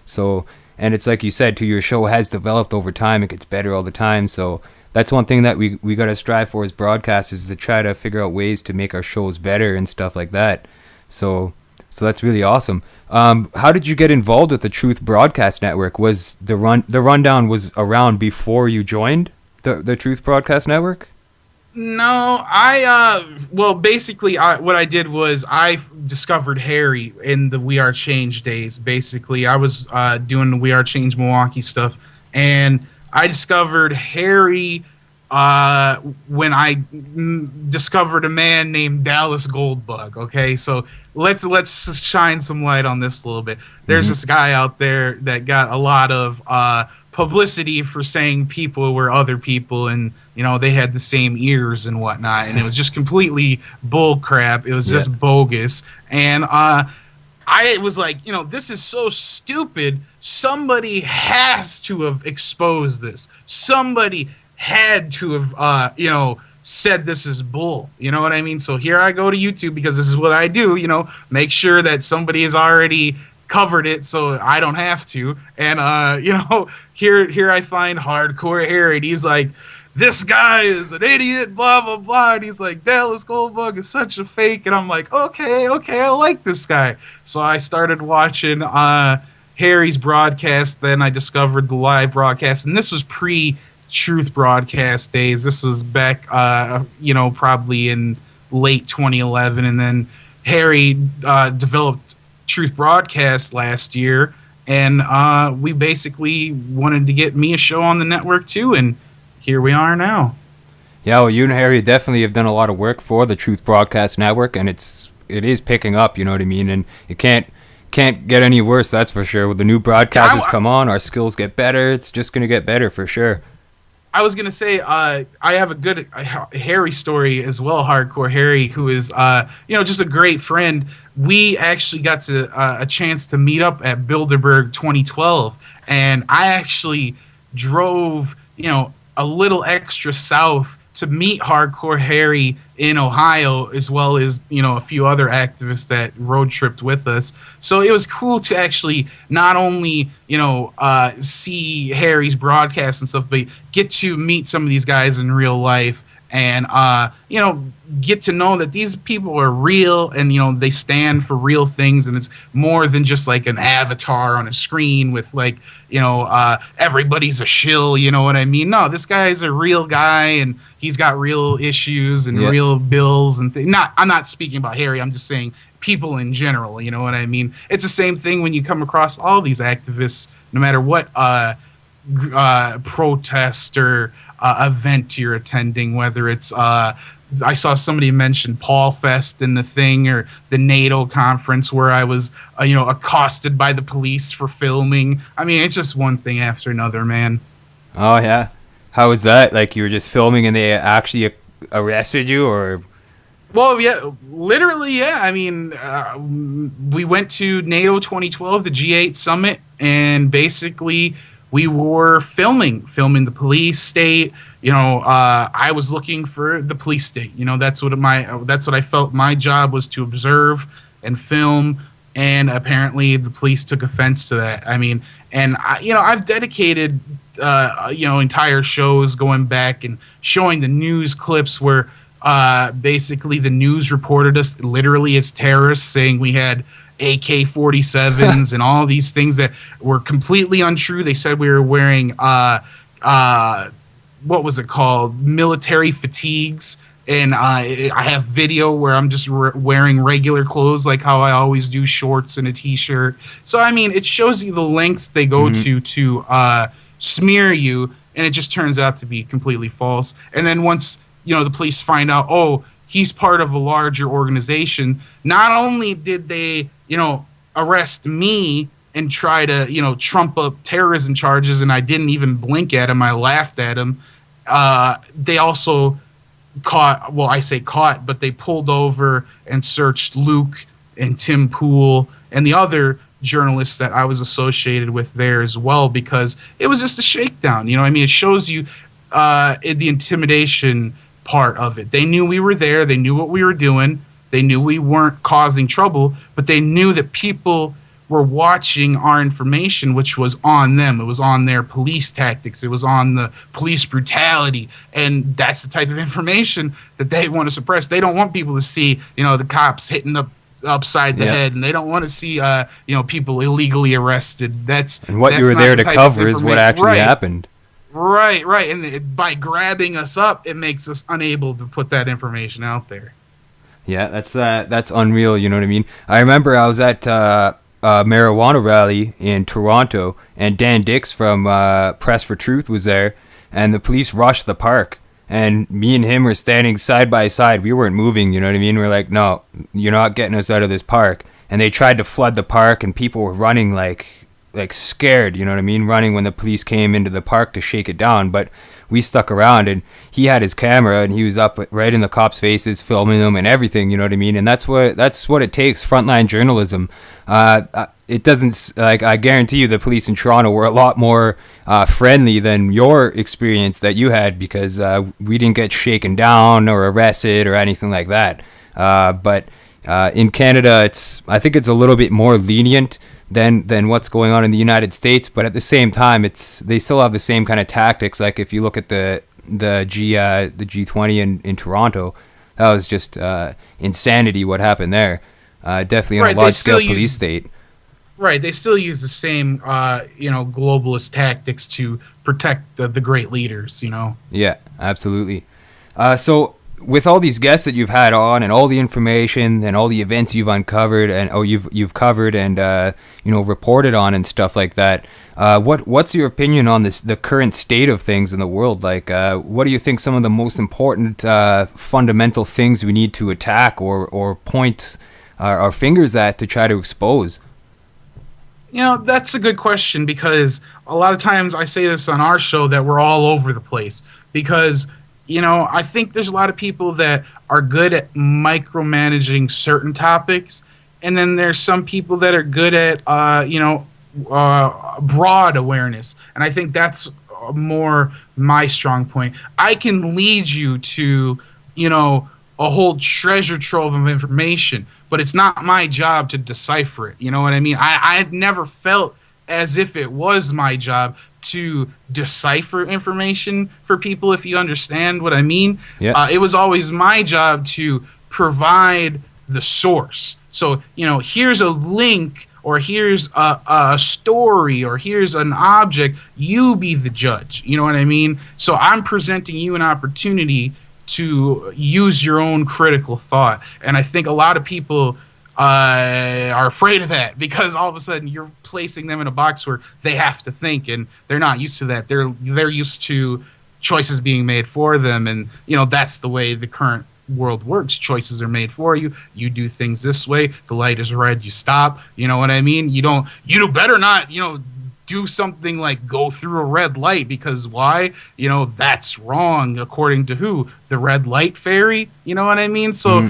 So, and it's like you said, too, your show has developed over time. It gets better all the time. So that's one thing that we got to strive for as broadcasters, is to try to figure out ways to make our shows better and stuff like that. So that's really awesome. How did you get involved with the Truth Broadcast Network? Was the rundown was around before you joined the Truth Broadcast Network? No, basically, what I did was I discovered Harry in the We Are Change days. Basically, I was doing the We Are Change Milwaukee stuff, and I discovered Harry when I discovered a man named Dallas Goldbug. Okay, so let's shine some light on this a little bit. There's this guy out there that got a lot of publicity for saying people were other people, and they had the same ears and whatnot, and it was just completely bull crap. It was just bogus, and I was like, this is so stupid. Somebody has to have exposed this. Somebody had to have said this is bull. You know what I mean? So here I go to YouTube, because this is what I do. Make sure that somebody has already covered it so I don't have to. And here I find Hardcore Harry, and he's like, this guy is an idiot, blah blah blah, and he's like, Dallas Goldbug is such a fake, and I'm like, okay, I like this guy. So I started watching Harry's broadcast. Then I discovered the live broadcast, and this was pre-Truth broadcast days. This was back, probably in late 2011, and then Harry developed Truth broadcast last year, and we basically wanted to get me a show on the network too, and here we are now. Yeah, well, you and Harry definitely have done a lot of work for the Truth Broadcast Network, and it is picking up, you know what I mean? And it can't get any worse, that's for sure. With the new broadcasters come on, our skills get better. It's just going to get better for sure. I was going to say, I have a good Harry story as well, Hardcore Harry, who is, just a great friend. We actually got a chance to meet up at Bilderberg 2012, and I actually drove, a little extra south to meet Hardcore Harry in Ohio, as well as, a few other activists that road tripped with us. So it was cool to actually not only, see Harry's broadcast and stuff, but get to meet some of these guys in real life and, get to know that these people are real and, they stand for real things. And it's more than just like an avatar on a screen with like, everybody's a shill, you know what I mean? No, this guy's a real guy and he's got real issues and real bills and things. I'm not speaking about Harry. I'm just saying people in general, you know what I mean? It's the same thing when you come across all these activists, no matter what protest or event you're attending, whether it's I saw somebody mention Paul Fest in the thing, or the NATO conference where I was accosted by the police for filming. I mean, it's just one thing after another, man. Oh yeah, how was that? Like, you were just filming and they actually arrested you, or? Well, yeah, literally, yeah. I mean, we went to NATO 2012, the G8 summit, and basically we were filming the police state. I was looking for the police state. That's what I felt my job was, to observe and film. And apparently the police took offense to that. I mean, and I've dedicated, entire shows going back and showing the news clips where basically the news reported us literally as terrorists, saying we had AK-47s and all these things that were completely untrue. They said we were wearing what was it called? Military fatigues. And I have video where I'm just wearing regular clothes, like how I always do, shorts and a t-shirt. So, I mean, it shows you the lengths they go to smear you, and it just turns out to be completely false. And then once, the police find out, oh, he's part of a larger organization, not only did they, arrest me and try to, trump up terrorism charges, and I didn't even blink at him, I laughed at him. They also but they pulled over and searched Luke and Tim Pool and the other journalists that I was associated with there as well, because it was just a shakedown. I mean, it shows you the intimidation part of it. They knew we were there. They knew what we were doing. They knew we weren't causing trouble, but they knew that people were watching our information, which was on them. It was on their police tactics. It was on the police brutality. And that's the type of information that they want to suppress. They don't want people to see, the cops hitting upside the head, and they don't want to see, people illegally arrested. And what you were there to cover is what actually happened. Right. And by grabbing us up, it makes us unable to put that information out there. Yeah, that's unreal. You know what I mean? I remember I was at marijuana rally in Toronto, and Dan Dix from Press for Truth was there, and the police rushed the park, and me and him were standing side by side. We weren't moving, you know what I mean? We're like, no, you're not getting us out of this park. And they tried to flood the park, and people were running like scared, you know what I mean? Running when the police came into the park to shake it down. But we stuck around, and he had his camera, and he was up right in the cops' faces, filming them and everything, you know what I mean? And that's what it takes, frontline journalism. It doesn't, I guarantee you the police in Toronto were a lot more friendly than your experience that you had, because we didn't get shaken down or arrested or anything like that. But in Canada, I think it's a little bit more lenient than what's going on in the United States. But at the same time, they still have the same kind of tactics. Like if you look at the G20 in Toronto, that was just insanity what happened there. Definitely on a large scale police state. Right, they still use the same globalist tactics to protect the great leaders. Yeah, absolutely. So with all these guests that you've had on, and all the information and all the events you've uncovered and you've covered and reported on and stuff like that, what's your opinion on the current state of things in the world? Like, what do you think some of the most important fundamental things we need to attack or point our fingers at to try to expose? That's a good question, because a lot of times I say this on our show that we're all over the place, because I think there's a lot of people that are good at micromanaging certain topics, and then there's some people that are good at broad awareness, and I think that's more my strong point. I can lead you to a whole treasure trove of information, but it's not my job to decipher it. You know what I mean? I never felt as if it was my job to decipher information for people, if you understand what I mean. Yeah. It was always my job to provide the source. So, here's a link, or here's a story, or here's an object. You be the judge. You know what I mean? So I'm presenting you an opportunity to use your own critical thought. And I think a lot of people are afraid of that, because all of a sudden you're placing them in a box where they have to think, and they're not used to that. They're used to choices being made for them, and that's the way the current world works. Choices are made for you. You do things this way. The light is red, you stop. You know what I mean? You better not do something like go through a red light, because why? That's wrong according to who? The red light fairy? You know what I mean? So,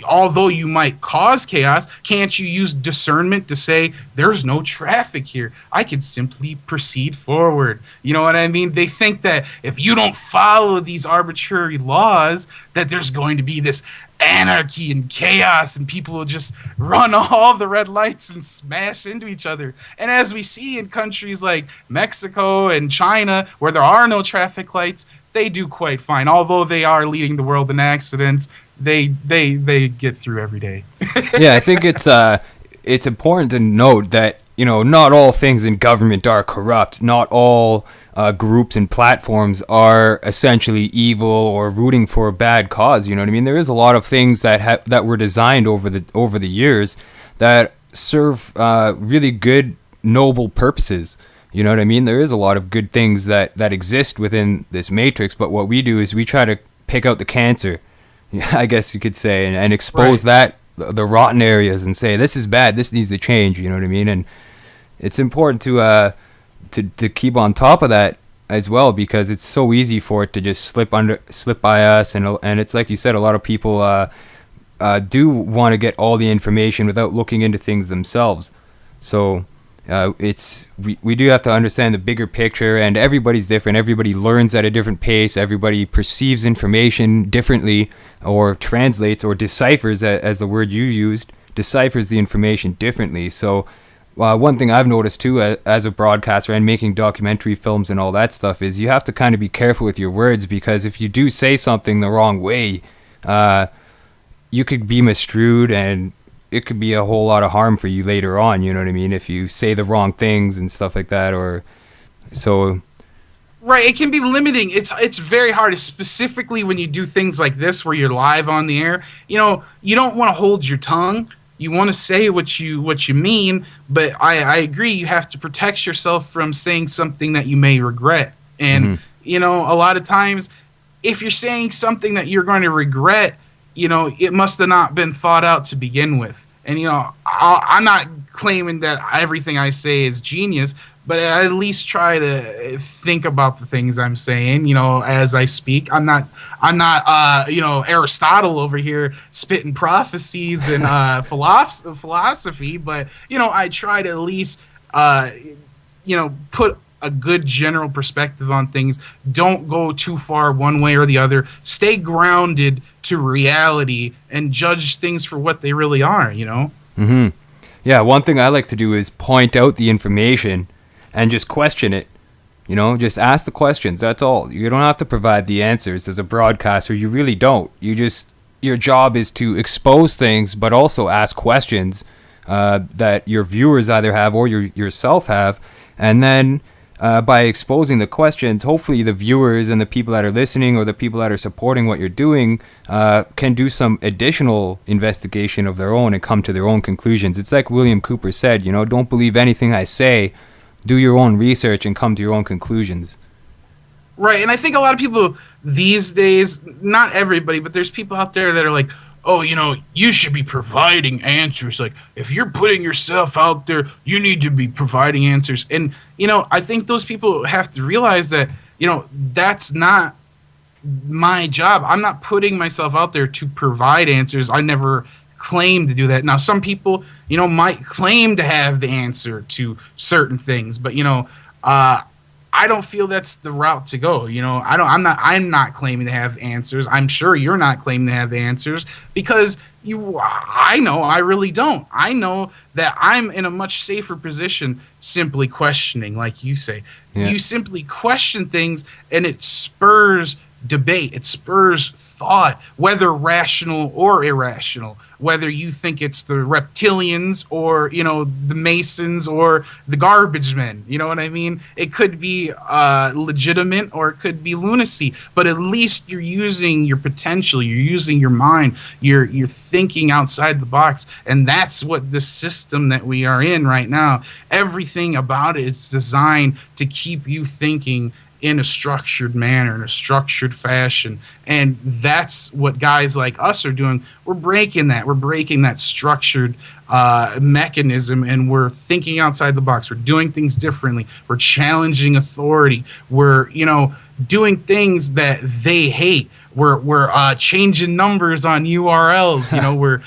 although you might cause chaos, can't you use discernment to say, there's no traffic here, I can simply proceed forward? You know what I mean? They think that if you don't follow these arbitrary laws, that there's going to be this anarchy and chaos, and people will just run all the red lights and smash into each other. And as we see in countries like Mexico and China, where there are no traffic lights, they do quite fine. Although they are leading the world in accidents, they get through every day. Yeah, I think it's important to note that not all things in government are corrupt. Not all groups and platforms are essentially evil or rooting for a bad cause. You know what I mean? There is a lot of things that were designed over the years that serve really good, noble purposes. You know what I mean? There is a lot of good things that exist within this matrix, but what we do is we try to pick out the cancer, I guess you could say, and expose the rotten areas and say, this is bad, this needs to change. You know what I mean? And it's important to keep on top of that as well, because it's so easy for it to just slip by us, and it's like you said, a lot of people do want to get all the information without looking into things themselves. So we do have to understand the bigger picture, and everybody's different. Everybody learns at a different pace. Everybody perceives information differently, or translates or deciphers, as the word you used, deciphers the information differently. So one thing I've noticed too, as a broadcaster and making documentary films and all that stuff, is you have to kind of be careful with your words, because if you do say something the wrong way, you could be misconstrued, and it could be a whole lot of harm for you later on. You know what I mean? If you say the wrong things and stuff like that, or so. Right, it can be limiting. It's very hard, specifically when you do things like this where you're live on the air. You don't want to hold your tongue. You want to say what you mean, but I agree, you have to protect yourself from saying something that you may regret. And a lot of times, if you're saying something that you're going to regret, it must have not been thought out to begin with. And I'm not claiming that everything I say is genius, but I at least try to think about the things I'm saying, as I speak. I'm not Aristotle over here spitting prophecies and philosophy, but I try to at least put a good general perspective on things. Don't go too far one way or the other. Stay grounded to reality and judge things for what they really are. Yeah, one thing I like to do is point out the information and just question it. You know, just ask the questions. That's all. You don't have to provide the answers as a broadcaster. You really don't. Your job is to expose things, but also ask questions that your viewers either have or yourself have. And then by exposing the questions, hopefully the viewers and the people that are listening or the people that are supporting what you're doing can do some additional investigation of their own and come to their own conclusions. It's like William Cooper said, you know, don't believe anything I say. Do your own research and come to your own conclusions. Right, and I think a lot of people these days, not everybody, but there's people out there that are like, oh, you know, you should be providing answers. Like, if you're putting yourself out there, you need to be providing answers. And, you know, I think those people have to realize that, you know, that's not my job. I'm not putting myself out there to provide answers. I never claim to do that. Now, some people, you know, might claim to have the answer to certain things, but, you know, I don't feel that's the route to go. You know, I'm not claiming to have answers. I'm sure you're not claiming to have the answers because I know I really don't. I know that I'm in a much safer position simply questioning, like you say. Yeah. You simply question things and it spurs debate. It spurs thought, whether rational or irrational, whether you think it's the reptilians or, you know, the Masons or the garbage men. You know what I mean? It could be legitimate or it could be lunacy, but at least you're using your potential. You're using your mind. You're thinking outside the box. And that's what the system that we are in right now, everything about it is designed to keep you thinking in a structured manner, in a structured fashion. And that's what guys like us are doing. We're breaking that. We're breaking that structured mechanism, and we're thinking outside the box. We're doing things differently. We're challenging authority. We're, you know, doing things that they hate. We're changing numbers on URLs. You know, we're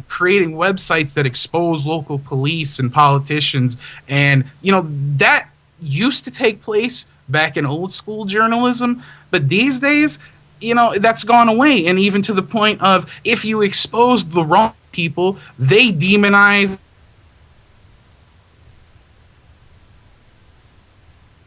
creating websites that expose local police and politicians. And, you know, that used to take place back in old school journalism, but these days, you know, that's gone away. And even to the point of, if you expose the wrong people, they demonize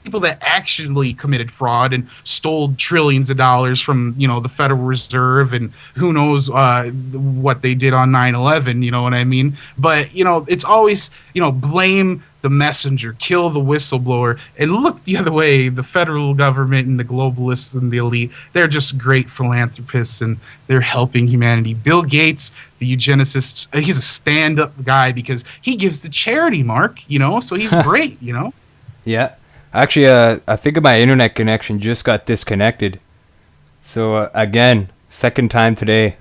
people that actually committed fraud and stole trillions of dollars from, you know, the Federal Reserve and who knows what they did on 9/11, you know what I mean? But, you know, it's always, you know, blame the messenger, kill the whistleblower, and look the other way. The federal government and the globalists and the elite, they're just great philanthropists and they're helping humanity. Bill Gates, the eugenicist, he's a stand-up guy because he gives to charity, Mark, you know, so he's great, you know? Yeah. Actually, I think my internet connection just got disconnected. So, again, second time today.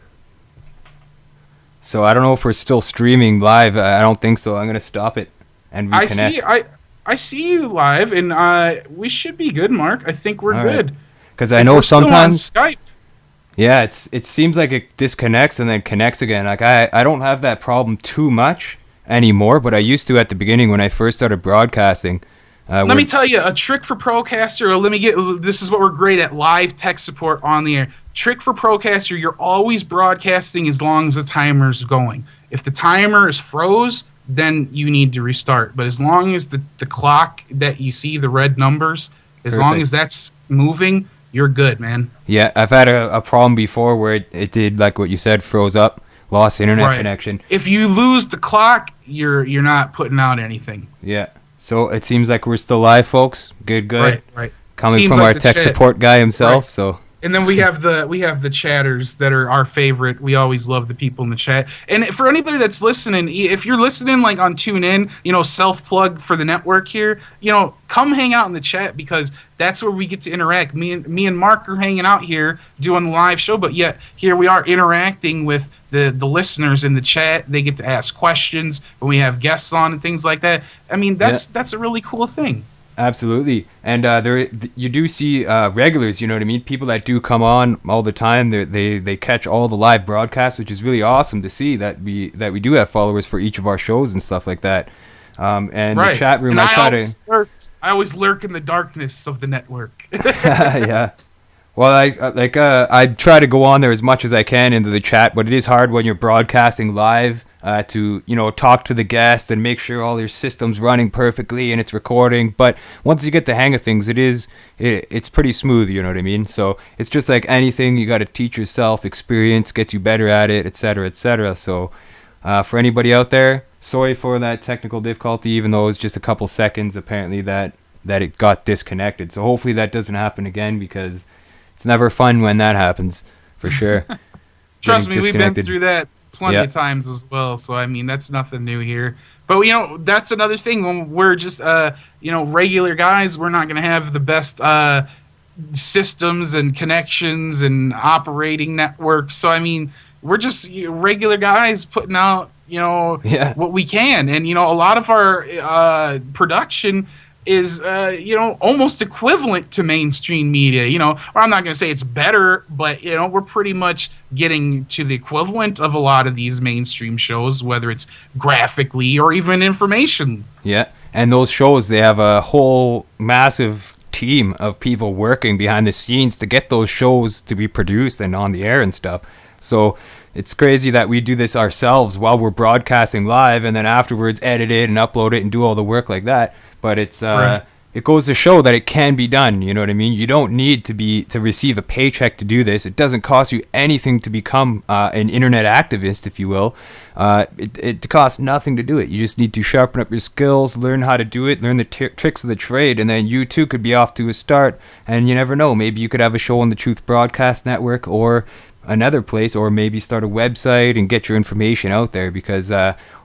So I don't know if we're still streaming live. I don't think so. I'm going to stop it and reconnect. I see you live, and we should be good, Mark. I think we're good. Because I know sometimes still on Skype. Yeah, it seems like it disconnects and then connects again. Like I don't have that problem too much anymore, but I used to at the beginning when I first started broadcasting. Let me tell you a trick for Procaster. This is what we're great at: live tech support on the air. Trick for Procaster: you're always broadcasting as long as the timer's going. If the timer is froze, then you need to restart. But as long as the clock that you see, the red numbers, as long as that's moving, you're good, man. Yeah, I've had a problem before where it did, like what you said, froze up, lost internet connection. If you lose the clock, you're not putting out anything. Yeah. So it seems like we're still live, folks. Good. Right. Coming seems from like our tech support guy himself, so... And then we have the chatters that are our favorite. We always love the people in the chat. And for anybody that's listening, if you're listening like on TuneIn, you know, self-plug for the network here, you know, come hang out in the chat because that's where we get to interact. Me and Mark are hanging out here doing the live show, but yet here we are interacting with the listeners in the chat. They get to ask questions when we have guests on and things like that. I mean, that's a really cool thing. Absolutely. And you do see regulars, you know what I mean? People that do come on all the time. They catch all the live broadcasts, which is really awesome to see that we do have followers for each of our shows and stuff like that. And the chat room, I always lurk in the darkness of the network. Yeah. Well, I try to go on there as much as I can into the chat, but it is hard when you're broadcasting live to, you know, talk to the guest and make sure all your system's running perfectly and it's recording. But once you get the hang of things, it's pretty smooth, you know what I mean? So it's just like anything, you got to teach yourself. Experience gets you better at it, etc., etc. So for anybody out there, sorry for that technical difficulty, even though it was just a couple seconds apparently that it got disconnected. So hopefully that doesn't happen again, because it's never fun when that happens, for sure. Trust me, we've been through that plenty of times as well. So, I mean, that's nothing new here. But, you know, that's another thing. When we're just, you know, regular guys, we're not going to have the best systems and connections and operating networks. So, I mean, we're just regular guys putting out, you know, what we can. And, you know, a lot of our production is, you know, almost equivalent to mainstream media. You know, or I'm not going to say it's better, but, you know, we're pretty much getting to the equivalent of a lot of these mainstream shows, whether it's graphically or even information. Yeah, and those shows, they have a whole massive team of people working behind the scenes to get those shows to be produced and on the air and stuff. So it's crazy that we do this ourselves while we're broadcasting live, and then afterwards edit it and upload it and do all the work like that. But it's it goes to show that it can be done. You know what I mean? You don't need to receive a paycheck to do this. It doesn't cost you anything to become an internet activist, if you will. It costs nothing to do it. You just need to sharpen up your skills, learn how to do it, learn the tricks of the trade, and then you too could be off to a start. And you never know. Maybe you could have a show on the Truth Broadcast Network or another place, or maybe start a website and get your information out there. Because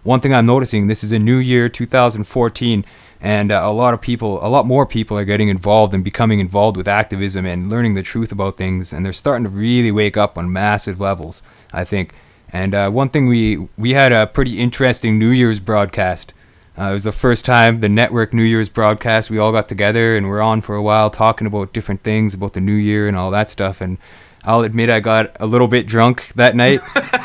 one thing I'm noticing, this is a new year, 2014. And a lot more people are getting involved and becoming involved with activism and learning the truth about things, and they're starting to really wake up on massive levels, I think. And one thing, we had a pretty interesting New Year's broadcast. It was the first time the network New Year's broadcast, we all got together and we're on for a while talking about different things about the new year and all that stuff. And I'll admit I got a little bit drunk that night,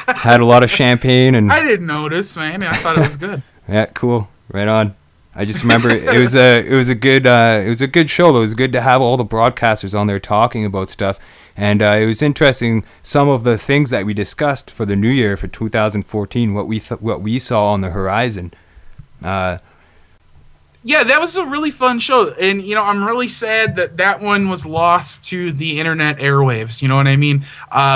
had a lot of champagne, and I didn't notice, man. I thought it was good. Yeah, cool, right on. I just remember it was a good show. It was good to have all the broadcasters on there talking about stuff, and it was interesting some of the things that we discussed for the new year for 2014. What we saw on the horizon. Yeah, that was a really fun show, and you know, I'm really sad that one was lost to the internet airwaves. You know what I mean?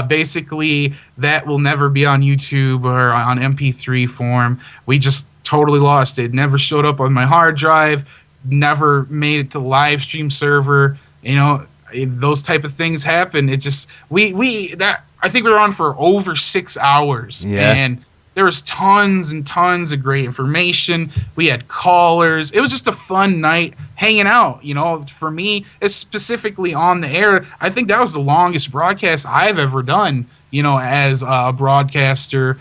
Basically, that will never be on YouTube or on MP3 form. We just totally lost it. Never showed up on my hard drive. Never made it to the live stream server. You know, those type of things happen. It just I think we were on for over 6 hours, and there was tons and tons of great information. We had callers. It was just a fun night hanging out. You know, for me, it's specifically on the air. I think that was the longest broadcast I've ever done, you know, as a broadcaster.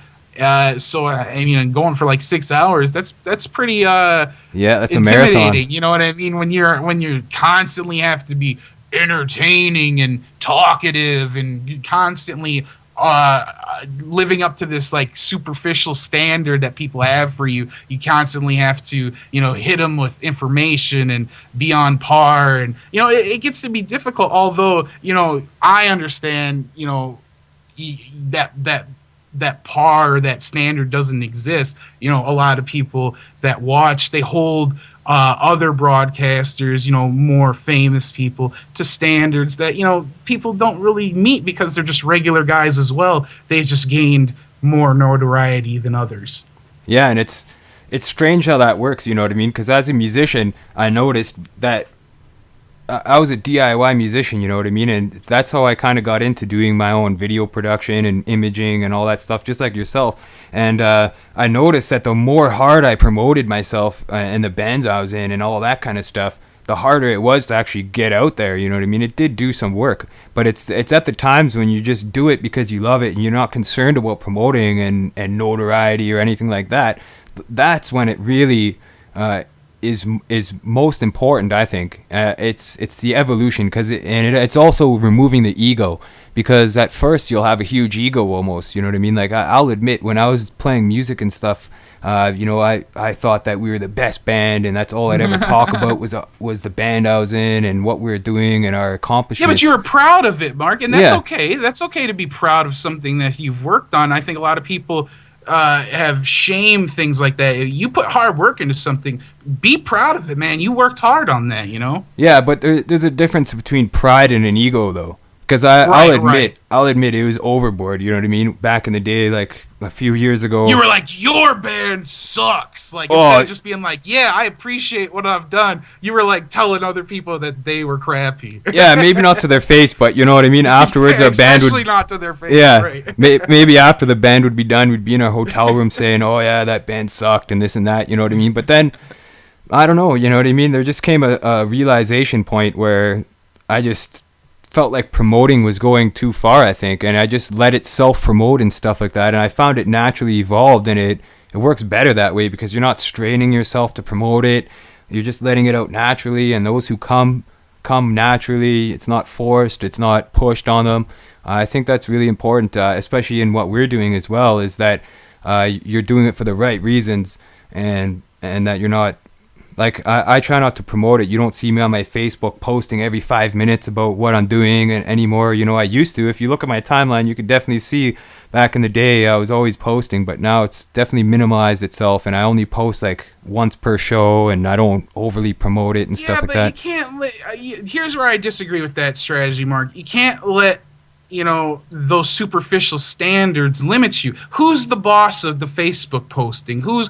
So I mean, going for like 6 hours, that's pretty that's intimidating. A marathon. You know what I mean? When you constantly have to be entertaining and talkative, and you constantly living up to this like superficial standard that people have for you. You constantly have to, you know, hit them with information and be on par, and you know, it gets to be difficult. Although, you know, I understand, you know, that par, that standard doesn't exist. You know, a lot of people that watch, they hold other broadcasters, you know, more famous people, to standards that, you know, people don't really meet because they're just regular guys as well. They just gained more notoriety than others. Yeah, and it's strange how that works, you know what I mean? Because as a musician, I noticed that I was a DIY musician, you know what I mean? And that's how I kind of got into doing my own video production and imaging and all that stuff, just like yourself. And I noticed that the more hard I promoted myself and the bands I was in and all that kind of stuff, the harder it was to actually get out there, you know what I mean? It did do some work, but it's at the times when you just do it because you love it and you're not concerned about promoting and notoriety or anything like that. That's when it really is most important, I think. It's the evolution, it's also removing the ego, because at first you'll have a huge ego almost, you know what I mean? Like I'll admit, when I was playing music and stuff, you know, I thought that we were the best band, and that's all I'd ever talk about was the band I was in and what we were doing and our accomplishments. Yeah, but you were proud of it, Mark, and that's okay. That's okay to be proud of something that you've worked on. I think a lot of people have shame things like that. You put hard work into something, be proud of it, man. You worked hard on that, you know? Yeah, but there's a difference between pride and an ego, though. Because I'll admit it was overboard. You know what I mean? Back in the day, like a few years ago, you were like, your band sucks. Like, instead of just being like, yeah, I appreciate what I've done, you were like telling other people that they were crappy. Yeah, maybe not to their face, but you know what I mean. Afterwards, yeah, our band would especially not to their face. Yeah, right. maybe after the band would be done, we'd be in a hotel room saying, "Oh yeah, that band sucked" and this and that. You know what I mean? But then, I don't know. You know what I mean? There just came a realization point where I just felt like promoting was going too far, I think, and I just let it self-promote and stuff like that, and I found it naturally evolved, and it works better that way because you're not straining yourself to promote it. You're just letting it out naturally, and those who come naturally. It's not forced, it's not pushed on them. I think that's really important, especially in what we're doing as well, is that you're doing it for the right reasons, and that you're not like, I try not to promote it. You don't see me on my Facebook posting every 5 minutes about what I'm doing anymore. You know, I used to. If you look at my timeline, you could definitely see back in the day I was always posting, but now it's definitely minimalized itself, and I only post like once per show, and I don't overly promote it and stuff like that. Yeah, but you can't here's where I disagree with that strategy, Mark. You can't let, you know, those superficial standards limit you. Who's the boss of the Facebook posting? Who's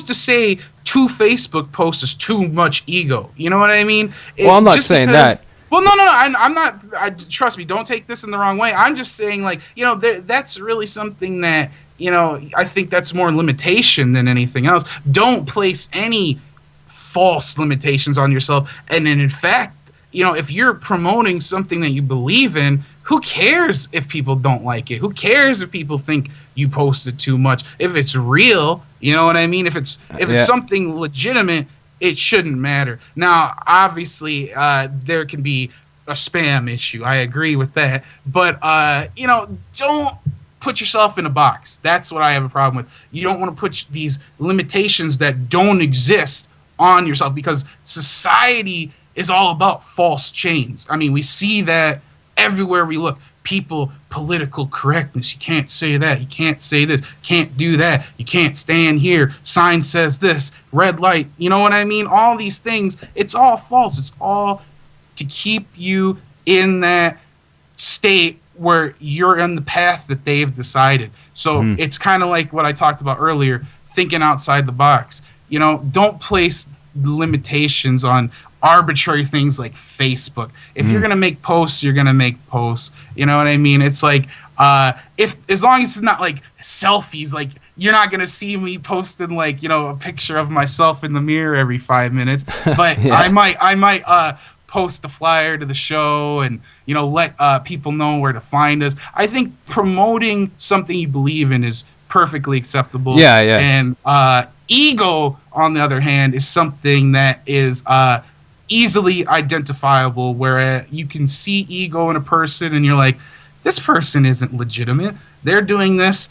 to say 2 Facebook posts is too much ego? You know what I mean? Well, I'm not saying that. Well, no, I'm not. Trust me, don't take this in the wrong way. I'm just saying, like, you know, that's really something that, you know, I think that's more limitation than anything else. Don't place any false limitations on yourself. And then, in fact, you know, if you're promoting something that you believe in, who cares if people don't like it? Who cares if people think you posted too much? If it's real, you know what I mean? If it's something legitimate, it shouldn't matter. Now, obviously, there can be a spam issue. I agree with that. But, you know, don't put yourself in a box. That's what I have a problem with. You don't want to put these limitations that don't exist on yourself, because society is all about false chains. I mean, we see that everywhere we look. People, political correctness. You can't say that. You can't say this. Can't do that. You can't stand here. Sign says this. Red light. You know what I mean? All these things. It's all false. It's all to keep you in that state where you're in the path that they've decided. So it's kind of like what I talked about earlier, thinking outside the box. You know, don't place limitations on arbitrary things like Facebook. If you're gonna make posts, you're gonna make posts. You know what I mean? It's like, if as long as it's not like selfies, like you're not gonna see me posting like, you know, a picture of myself in the mirror every 5 minutes. But yeah. I might post a flyer to the show and, you know, let people know where to find us. I think promoting something you believe in is perfectly acceptable. Yeah. And ego, on the other hand, is something that is easily identifiable, where you can see ego in a person and you're like, this person isn't legitimate. They're doing this,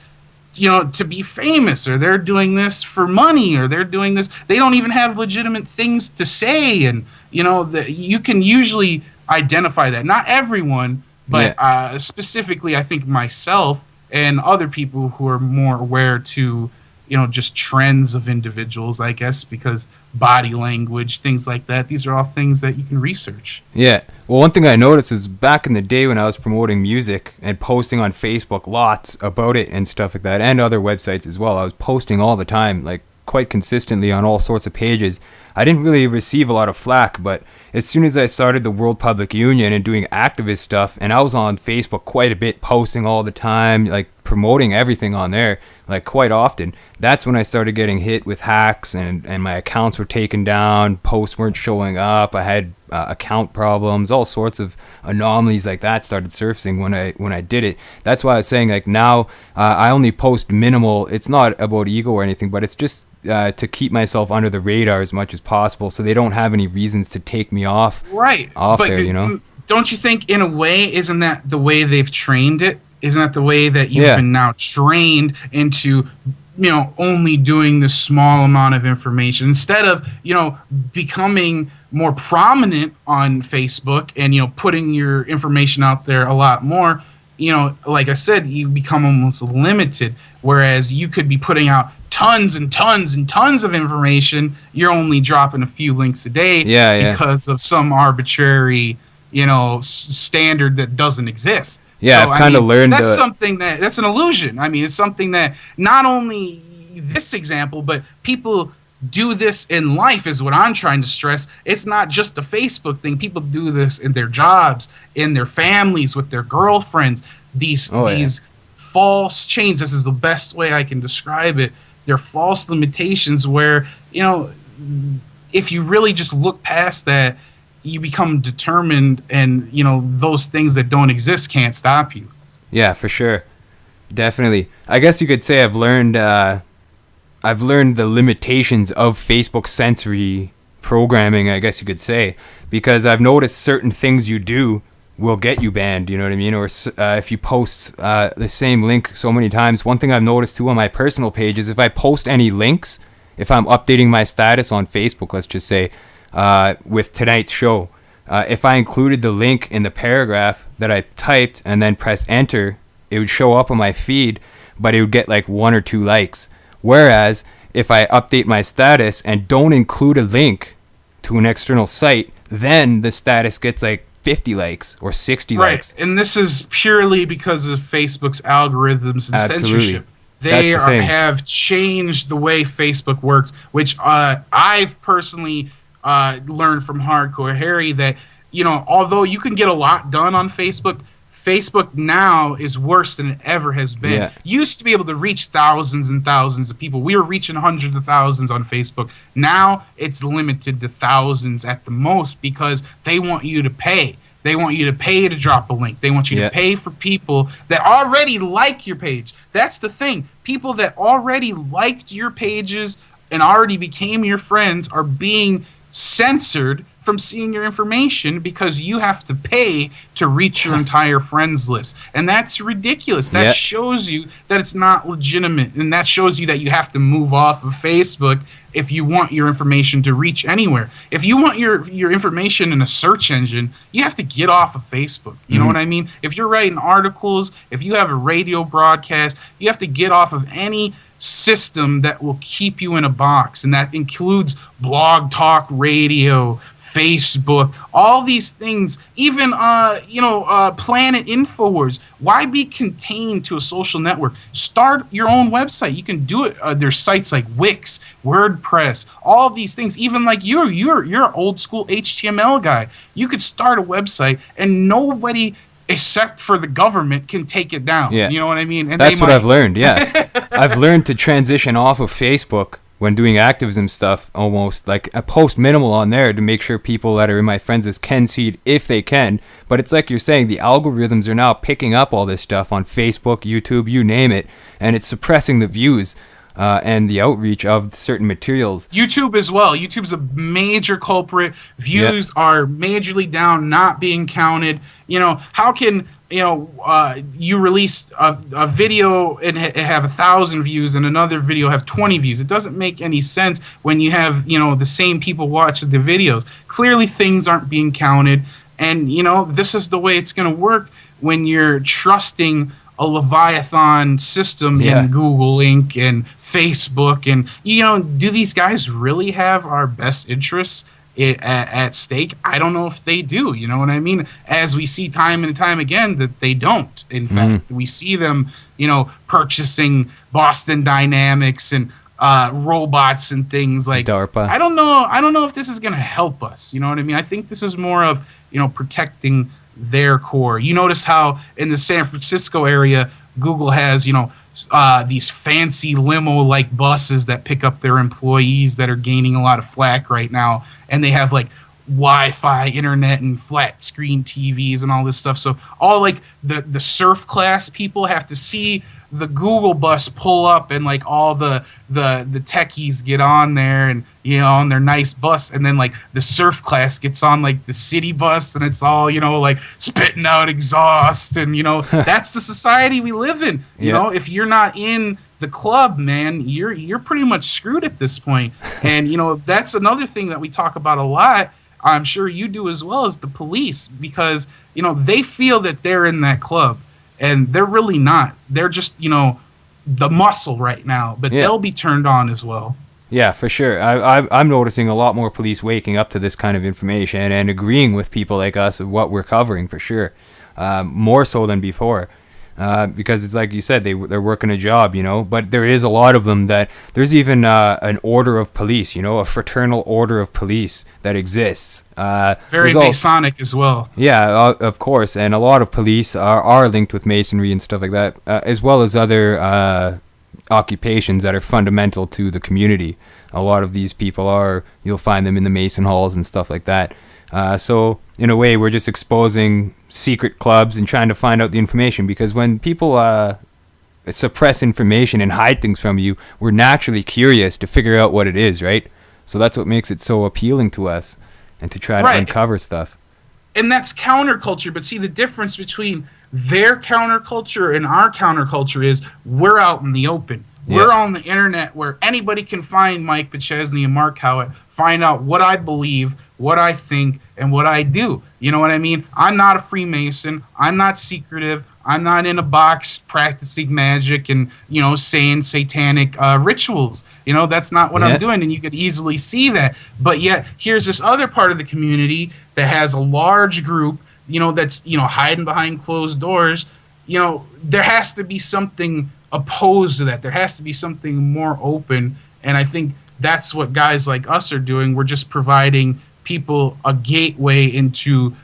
you know, to be famous, or they're doing this for money, or they're doing this. They don't even have legitimate things to say. And, you know, you can usually identify that. Not everyone, but specifically, I think myself and other people who are more aware to, you know, just trends of individuals, I guess, because body language, things like that. These are all things that you can research. Yeah. Well, one thing I noticed is back in the day when I was promoting music and posting on Facebook lots about it and stuff like that, and other websites as well, I was posting all the time, like quite consistently on all sorts of pages. I didn't really receive a lot of flack, but as soon as I started the World Public Union and doing activist stuff, and I was on Facebook quite a bit, posting all the time, like promoting everything on there, like quite often, that's when I started getting hit with hacks, and my accounts were taken down, posts weren't showing up, I had account problems, all sorts of anomalies like that started surfacing when I did it. That's why I was saying, like, now I only post minimal. It's not about ego or anything, but it's just to keep myself under the radar as much as possible, so they don't have any reasons to take me off there, you know? Don't you think, in a way, isn't that the way they've trained it? Isn't that the way that you've been now trained into, you know, only doing this small amount of information, instead of, you know, becoming more prominent on Facebook and, you know, putting your information out there a lot more? like I said, you become almost limited, whereas you could be putting out tons and tons and tons of information. You're only dropping a few links a day because of some arbitrary, standard that doesn't exist. Yeah, so, I've kind of learned that's something that's an illusion. I mean, it's something that not only this example, but people do this in life is what I'm trying to stress. It's not just a Facebook thing. People do this in their jobs, in their families, with their girlfriends. These false chains. This is the best way I can describe it. They're false limitations where, if you really just look past that, you become determined, and those things that don't exist can't stop you. Yeah, for sure, definitely. I guess you could say I've learned the limitations of Facebook sensory programming, I guess you could say, because I've noticed certain things you do will get you banned, you know what I mean? Or if you post the same link so many times. One thing I've noticed too on my personal page is if I post any links, if I'm updating my status on Facebook, let's just say, with tonight's show, if I included the link in the paragraph that I typed and then press enter, it would show up on my feed, but it would get like 1 or 2 likes. Whereas if I update my status and don't include a link to an external site, then the status gets like 50 likes or 60 likes. Right, and this is purely because of Facebook's algorithms and censorship. They have changed the way Facebook works, which I've personally learned from Hardcore Harry that, although you can get a lot done on Facebook, Facebook now is worse than it ever has been. Yeah. Used to be able to reach thousands and thousands of people. We were reaching hundreds of thousands on Facebook. Now it's limited to thousands at the most because they want you to pay. They want you to pay to drop a link. They want you to pay for people that already like your page. That's the thing. People that already liked your pages and already became your friends are being censored from seeing your information because you have to pay to reach your entire friends list. And that's ridiculous. That shows you that it's not legitimate. And that shows you that you have to move off of Facebook if you want your information to reach anywhere. If you want your information in a search engine, you have to get off of Facebook. You know what I mean? If you're writing articles, if you have a radio broadcast, you have to get off of any system that will keep you in a box. And that includes Blog Talk Radio, Facebook, all these things, even Planet InfoWars. Why be contained to a social network? Start your own website. You can do it. There's sites like Wix, WordPress, all these things. Even like you're an old school HTML guy. You could start a website and nobody except for the government can take it down. Yeah. You know what I mean? And that's what I've learned. Yeah. I've learned to transition off of Facebook when doing activism stuff, almost like I post minimal on there to make sure people that are in my friends list can see it if they can. But it's like you're saying, the algorithms are now picking up all this stuff on Facebook, YouTube, you name it, and it's suppressing the views and the outreach of certain materials. YouTube as well. YouTube's a major culprit. Views are majorly down, not being counted. How can you release a video and have 1,000 views and another video have 20 views? It doesn't make any sense when you have the same people watching the videos. Clearly things aren't being counted, and this is the way it's going to work when you're trusting a Leviathan system in Google Inc. and Facebook. And do these guys really have our best interests at stake? I don't know if they do. You know what I mean? As we see time and time again that they don't. In fact, we see them, purchasing Boston Dynamics and robots and things like DARPA. I don't know if this is going to help us. You know what I mean? I think this is more of protecting their core. You notice how in the San Francisco area, Google has these fancy limo-like buses that pick up their employees that are gaining a lot of flack right now, and they have like Wi-Fi internet and flat screen TVs and all this stuff. So all like the surf class people have to see the Google bus pull up, and like all the techies get on there and on their nice bus, and then like the surf class gets on like the city bus, and it's all like spitting out exhaust, and that's the society we live in. If you're not in the club, man, you're pretty much screwed at this point. And that's another thing that we talk about a lot. I'm sure you do as well, as the police, because they feel that they're in that club. and they're really not. They're just, the muscle right now, but they'll be turned on as well. Yeah, for sure. I'm noticing a lot more police waking up to this kind of information and agreeing with people like us of what we're covering, for sure. More so than before. Because it's like you said, they're working a job, but there is a lot of them that there's even an order of police, a fraternal order of police that exists. Very Masonic as well. Yeah, of course. And a lot of police are linked with Masonry and stuff like that, as well as other occupations that are fundamental to the community. A lot of these people you'll find them in the Mason halls and stuff like that. So in a way, we're just exposing secret clubs and trying to find out the information, because when people suppress information and hide things from you, we're naturally curious to figure out what it is, right? So that's what makes it so appealing to us, and to try to uncover stuff. And that's counterculture. But see, the difference between their counterculture and our counterculture is we're out in the open. Yeah. We're on the internet where anybody can find Mike Pachesny and Mark Howitt, find out what I believe, what I think, and what I do. You know what I mean? I'm not a Freemason. I'm not secretive. I'm not in a box practicing magic and, saying satanic rituals. That's not what I'm doing, and you could easily see that. But yet, here's this other part of the community that has a large group, that's, hiding behind closed doors. There has to be something opposed to that. There has to be something more open, and I think that's what guys like us are doing. We're just providing people a gateway into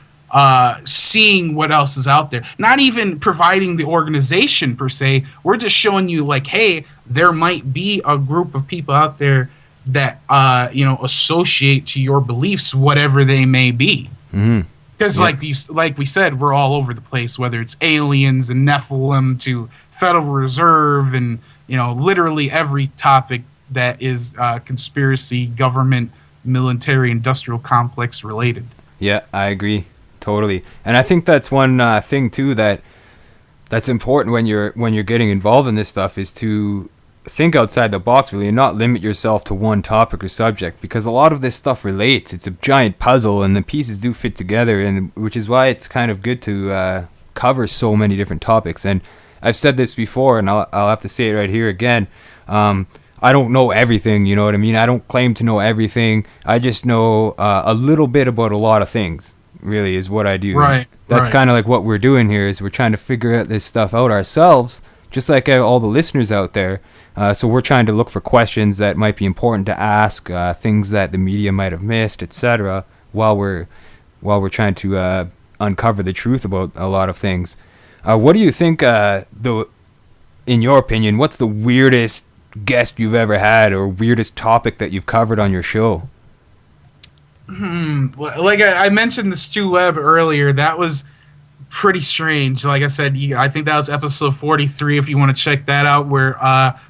seeing what else is out there. Not even providing the organization per se. We're just showing you, like, hey, there might be a group of people out there that associate to your beliefs, whatever they may be. Because like we said, we're all over the place, whether it's aliens and Nephilim to Federal Reserve and literally every topic that is conspiracy, government, military, industrial complex related. Yeah, I agree totally. And I think that's one thing too that's important when you're getting involved in this stuff, is to think outside the box, really, and not limit yourself to one topic or subject, because a lot of this stuff relates. It's a giant puzzle, and the pieces do fit together, and which is why it's kind of good to cover so many different topics. And I've said this before, and I'll have to say it right here again. I don't know everything, you know what I mean? I don't claim to know everything. I just know a little bit about a lot of things, really, is what I do. Right. That's kind of like what we're doing here, is we're trying to figure out this stuff out ourselves, just like all the listeners out there. So we're trying to look for questions that might be important to ask, things that the media might have missed, etc., while we're trying to uncover the truth about a lot of things. What do you think, in your opinion, what's the weirdest guest you've ever had, or weirdest topic that you've covered on your show? Like I mentioned the Stu Webb earlier. That was pretty strange. Like I said, I think that was episode 43, if you want to check that out, where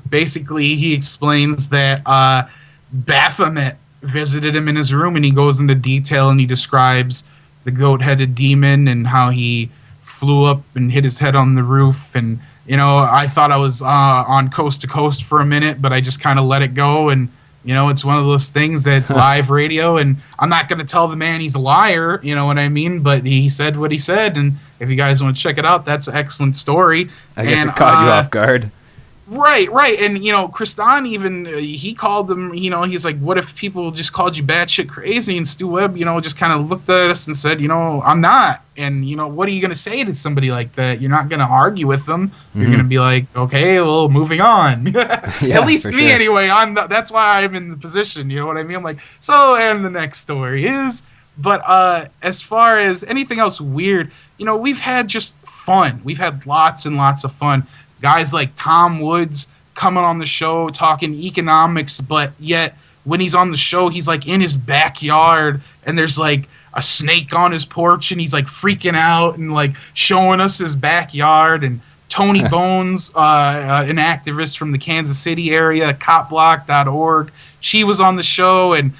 basically he explains that Baphomet visited him in his room, and he goes into detail and he describes the goat-headed demon and how he flew up and hit his head on the roof. And I thought I was on Coast to Coast for a minute, but I just kind of let it go. And it's one of those things that's live radio, and I'm not going to tell the man he's a liar, you know what I mean? But he said what he said, and if you guys want to check it out, that's an excellent story. I guess it caught you off guard. Right. And, Christon even, he called them, he's like, what if people just called you batshit crazy? And Stu Webb, just kind of looked at us and said, I'm not. And, what are you going to say to somebody like that? You're not going to argue with them. Mm-hmm. You're going to be like, okay, well, moving on. Yeah, at least me, sure. Anyway. That's why I'm in the position. You know what I mean? I'm like, and the next story is. But as far as anything else weird, we've had just fun. We've had lots and lots of fun. Guys like Tom Woods coming on the show talking economics, but yet when he's on the show, he's like in his backyard and there's like a snake on his porch and he's like freaking out and like showing us his backyard. And Tony Bones, an activist from the Kansas City area, copblock.org, she was on the show, and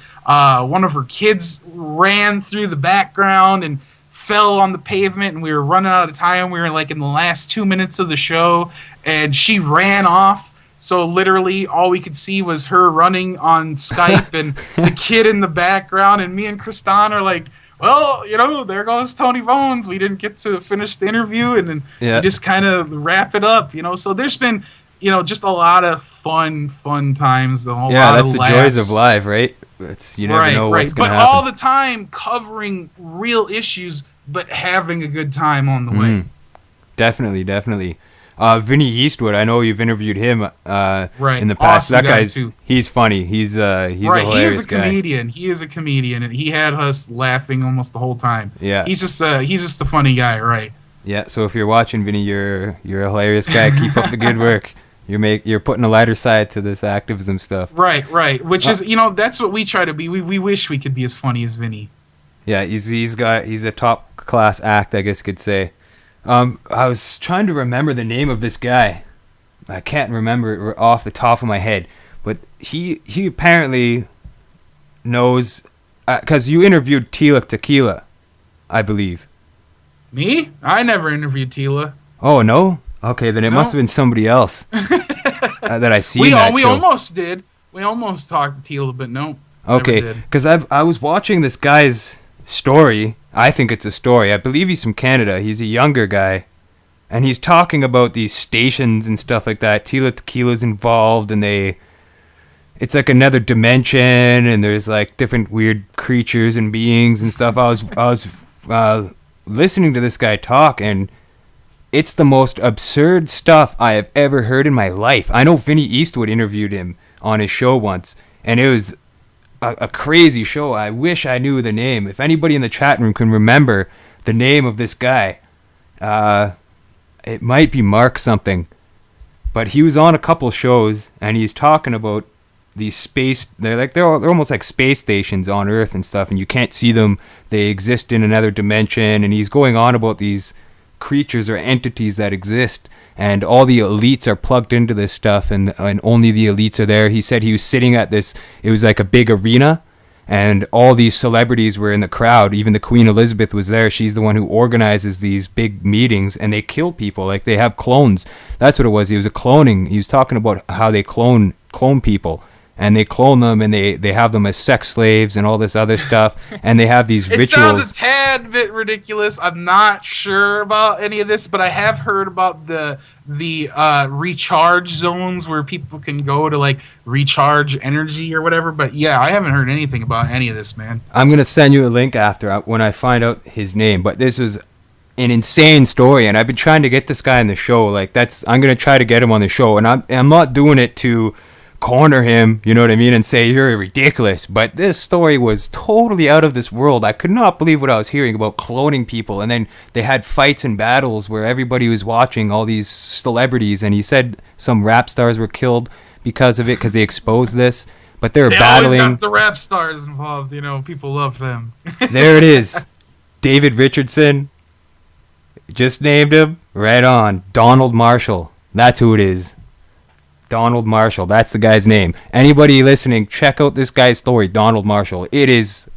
one of her kids ran through the background and fell on the pavement, and we were running out of time. We were like in the last 2 minutes of the show, and she ran off. So literally all we could see was her running on Skype and the kid in the background, and me and Christon are like well, there goes Tony Bones. We didn't get to finish the interview, and then we just kind of wrap it up, So there's been, just a lot of fun times. That's the joys of life, right? You never know what's going to happen. But all the time covering real issues, but having a good time on the way. Definitely. Vinny Eastwood, I know you've interviewed him in the past. Awesome that he's funny. He's a hilarious guy. He is a comedian, and he had us laughing almost the whole time. Yeah. He's just a funny guy, right? Yeah, so if you're watching, Vinny, you're a hilarious guy. Keep up the good work. You're putting a lighter side to this activism stuff. Right. Which is, that's what we try to be. We wish we could be as funny as Vinny. Yeah, he's a top class act, I guess you could say. I was trying to remember the name of this guy. I can't remember it off the top of my head, but he apparently knows, because you interviewed Tila Tequila, I believe. Me? I never interviewed Tila. Oh, no? Okay, then it must have been somebody else that I see. We almost did. We almost talked to Tila, but no. Okay, because I was watching this guy's story. I think it's a story. I believe he's from Canada. He's a younger guy, and he's talking about these stations and stuff like that. Tila Tequila's involved, and it's like another dimension, and there's like different weird creatures and beings and stuff. I was listening to this guy talk, and it's the most absurd stuff I have ever heard in my life. I know Vinny Eastwood interviewed him on his show once, and it was a crazy show. I wish I knew the name. If anybody in the chat room can remember the name of this guy, it might be Mark something. But he was on a couple shows, and he's talking about these space. They're almost like space stations on Earth and stuff, and you can't see them. They exist in another dimension, and he's going on about these creatures or entities that exist, and all the elites are plugged into this stuff, and only the elites are there. He said he was sitting at this, it was like a big arena, and all these celebrities were in the crowd. Even the Queen Elizabeth was there. She's the one who organizes these big meetings, and they kill people. Like, they have clones. That's what it was. He was talking about how they clone people. And they clone them, and they have them as sex slaves and all this other stuff. And they have these rituals. It sounds a tad bit ridiculous. I'm not sure about any of this, but I have heard about the recharge zones where people can go to like recharge energy or whatever. But yeah, I haven't heard anything about any of this, man. I'm gonna send you a link after when I find out his name. But this was an insane story, and I've been trying to get this guy on the show. I'm gonna try to get him on the show, and I'm not doing it to corner him, you know what I mean, and say you're ridiculous. But this story was totally out of this world. I could not believe what I was hearing about cloning people, and then they had fights and battles where everybody was watching, all these celebrities, and he said some rap stars were killed because of it, because they exposed this. But they battling. Always got the rap stars involved, people love them. There it is. David Richardson, just named him right on. Donald Marshall, that's who it is. Donald Marshall, that's the guy's name. Anybody listening, check out this guy's story, Donald Marshall. It is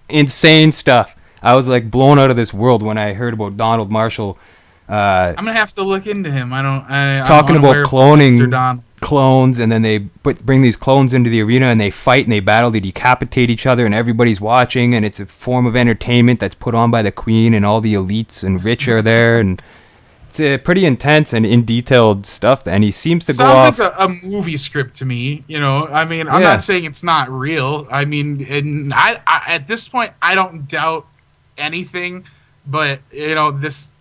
insane stuff. I was like blown out of this world when I heard about Donald Marshall. I'm gonna have to look into him. Talking about cloning clones, and then they bring these clones into the arena, and they fight and they battle, they decapitate each other, and everybody's watching, and it's a form of entertainment that's put on by the Queen, and all the elites and rich are there, and it's pretty intense and in detailed stuff, and he seems to go off. Sounds like a movie script to me. I'm not saying it's not real. I at this point I don't doubt anything, but this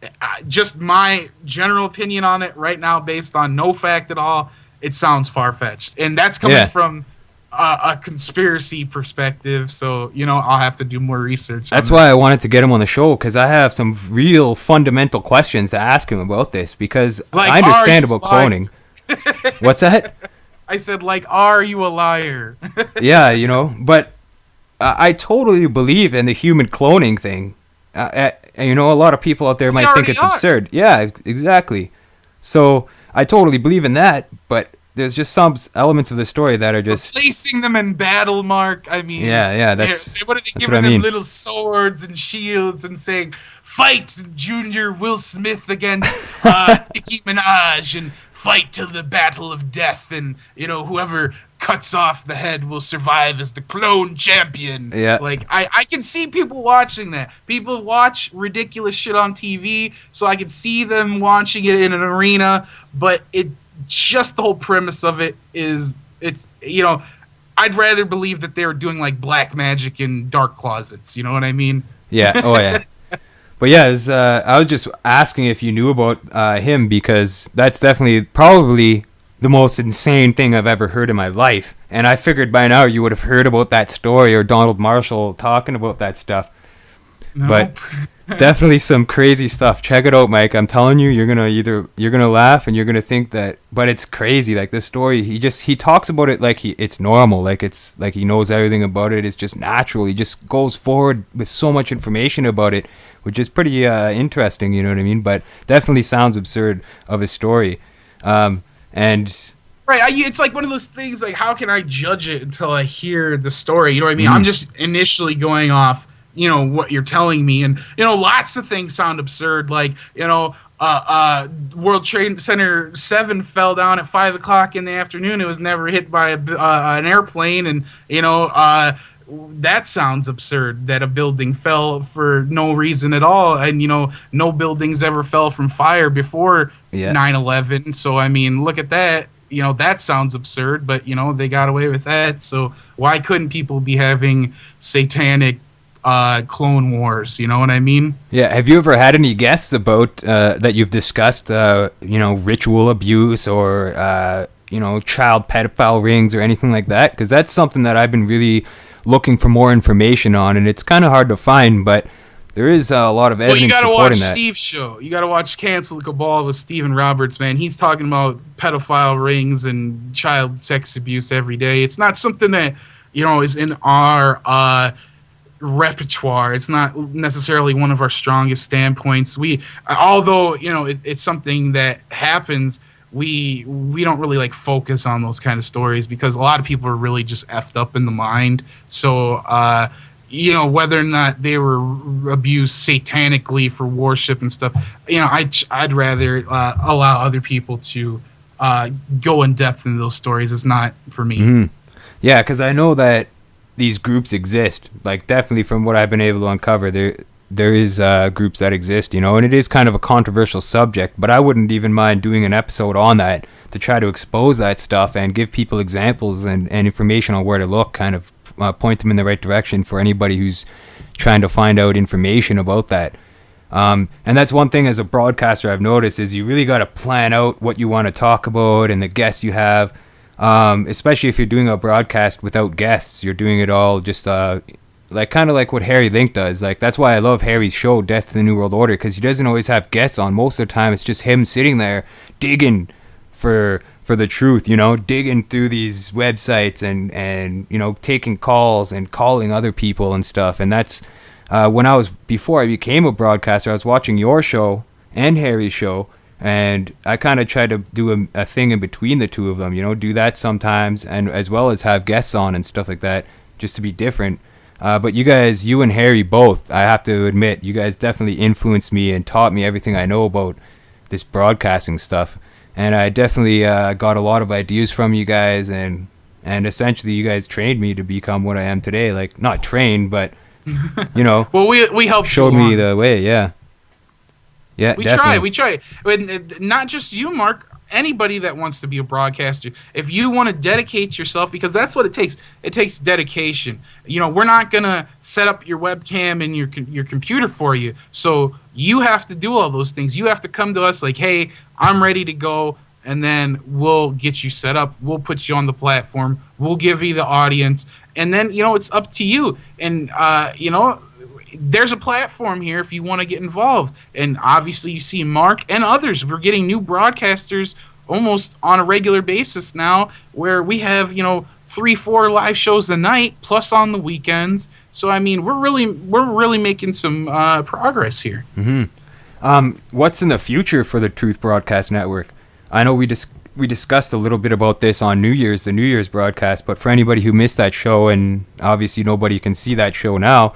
just my general opinion on it right now, based on no fact at all. It sounds far-fetched, and that's coming from a conspiracy perspective, so I'll have to do more research. That's why I wanted to get him on the show, because I have some real fundamental questions to ask him about this, because I understand about cloning. What's that? I said, are you a liar? Yeah, but I totally believe in the human cloning thing. A lot of people out there might think it's absurd. Yeah, exactly. So I totally believe in that, but there's just some elements of the story that are just placing them in battle, Mark. That's what are they giving them, little swords and shields, and saying, "Fight, Junior Will Smith against Nicki Minaj, and fight till the battle of death, and whoever cuts off the head will survive as the clone champion. Yeah. Like, I can see people watching that. People watch ridiculous shit on TV, so I can see them watching it in an arena, but it just the whole premise of it is, it's, I'd rather believe that they were doing like black magic in dark closets. You know what I mean? Yeah. Oh, yeah. But yeah, I was just asking if you knew about him, because that's definitely probably the most insane thing I've ever heard in my life. And I figured by now you would have heard about that story or Donald Marshall talking about that stuff. No. But definitely some crazy stuff. Check it out, Mike. I'm telling you, you're gonna laugh and you're gonna think that, but it's crazy. Like this story, he talks about it like it's normal, like it's like he knows everything about it. It's just natural. He just goes forward with so much information about it, which is pretty interesting. You know what I mean? But definitely sounds absurd of a story. And right, it's like one of those things. Like, how can I judge it until I hear the story? You know what I mean? I'm just initially going off, what you're telling me, and lots of things sound absurd. Like, World Trade Center 7 fell down at 5 o'clock in the afternoon. It was never hit by an airplane, and that sounds absurd. That a building fell for no reason at all, and no buildings ever fell from fire before 9/11. So I mean, look at that. That sounds absurd, but they got away with that. So why couldn't people be having satanic clone wars? You know what I mean? Yeah. Have you ever had any guests about that you've discussed ritual abuse or child pedophile rings or anything like that? Because that's something that I've been really looking for more information on, and it's kind of hard to find, but there is a lot of evidence supporting that. Well, you gotta watch Steve's show. You gotta watch Cancel Cabal with Steven Roberts, man. He's talking about pedophile rings and child sex abuse every day. It's not something that is in our repertoire. It's not necessarily one of our strongest standpoints. Although it's something that happens, we don't really like focus on those kind of stories because a lot of people are really just effed up in the mind. So whether or not they were abused satanically for worship and stuff, I'd rather allow other people to go in depth into those stories. It's not for me. Mm-hmm. Yeah, because I know that these groups exist. Like, definitely from what I've been able to uncover, there is groups that exist, and it is kind of a controversial subject, but I wouldn't even mind doing an episode on that to try to expose that stuff and give people examples and information on where to look, kind of point them in the right direction for anybody who's trying to find out information about that. And that's one thing as a broadcaster I've noticed is you really got to plan out what you want to talk about and the guests you have, especially if you're doing a broadcast without guests. You're doing it all just kind of like what Harry Link does. Like, that's why I love Harry's show, Death to the New World Order, because he doesn't always have guests on. Most of the time it's just him sitting there digging for the truth, digging through these websites and taking calls and calling other people and stuff. And that's before I became a broadcaster, I was watching your show and Harry's show, and I kind of tried to do a thing in between the two of them, do that sometimes, and as well as have guests on and stuff like that, just to be different. But you and Harry both, I have to admit, you guys definitely influenced me and taught me everything I know about this broadcasting stuff. And I definitely got a lot of ideas from you guys, and essentially you guys trained me to become what I am today. Like, not trained, but well, we helped. Showed me the way. Yeah. We try. Not just you, Mark. Anybody that wants to be a broadcaster, if you want to dedicate yourself, because that's what it takes. It takes dedication. We're not gonna set up your webcam and your computer for you. So you have to do all those things. You have to come to us like, hey, I'm ready to go, and then we'll get you set up. We'll put you on the platform. We'll give you the audience, and then it's up to you. And there's a platform here if you want to get involved. And obviously you see Mark and others. We're getting new broadcasters almost on a regular basis now, where we have 3-4 live shows a night plus on the weekends. So I mean, we're really making some progress here. Mm-hmm. What's in the future for the Truth Broadcast Network? I know we discussed a little bit about this on the New Year's broadcast, but for anybody who missed that show, and obviously nobody can see that show now,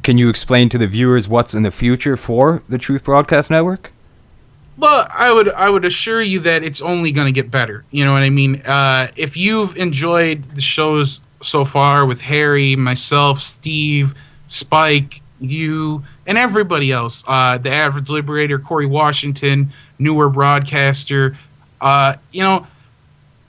can you explain to the viewers what's in the future for the Truth Broadcast Network? But I would assure you that it's only going to get better. You know what I mean? If you've enjoyed the shows so far with Harry, myself, Steve, Spike, you, and everybody else, the Average Liberator, Corey Washington, newer broadcaster, you know,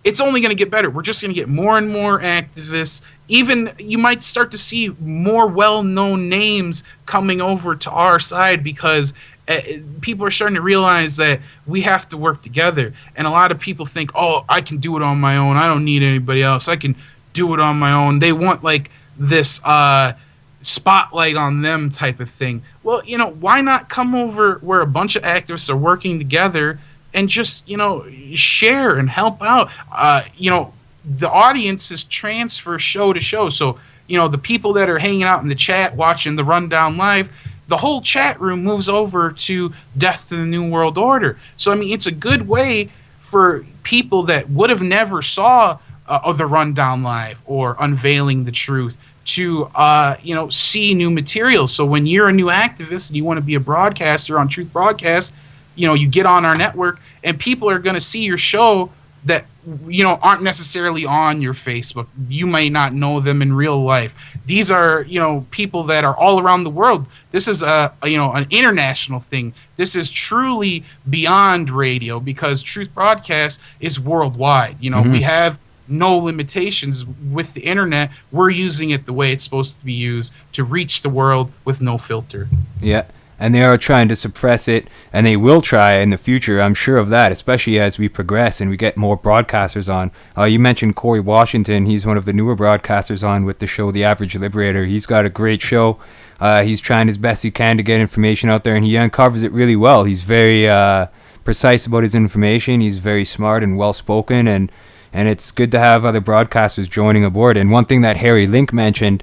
it's only going to get better. We're just going to get more and more activists. Even you might start to see more well-known names coming over to our side because people are starting to realize that we have to work together. And a lot of people think, oh, I can do it on my own. I don't need anybody else. I can do it on my own. They want like this spotlight on them type of thing. Well, you know, why not come over where a bunch of activists are working together and just, you know, share and help out? You know, the audiences transfer show to show. So, you know, the people that are hanging out in the chat watching the Rundown Live, the whole chat room moves over to Death to the New World Order. So, I mean, it's a good way for people that would have never saw the Rundown Live or Unveiling the Truth to, you know, see new material. So when you're a new activist and you want to be a broadcaster on Truth Broadcast, you know, you get on our network and people are going to see your show that, you know, aren't necessarily on your Facebook. You may not know them in real life. These are, you know, people that are all around the world. This is you know, an international thing. This is truly beyond radio because Truth Broadcast is worldwide. You know, we have no limitations with the internet. We're using it the way it's supposed to be used to reach the world with no filter. Yeah. And they are trying to suppress it, and they will try in the future, I'm sure of that, especially as we progress and we get more broadcasters on. You mentioned Corey Washington. He's one of the newer broadcasters on with the show The Average Liberator. He's got a great show. He's trying his best he can to get information out there, and he uncovers it really well. He's very precise about his information. He's very smart and well-spoken, and it's good to have other broadcasters joining aboard. And one thing that Harry Link mentioned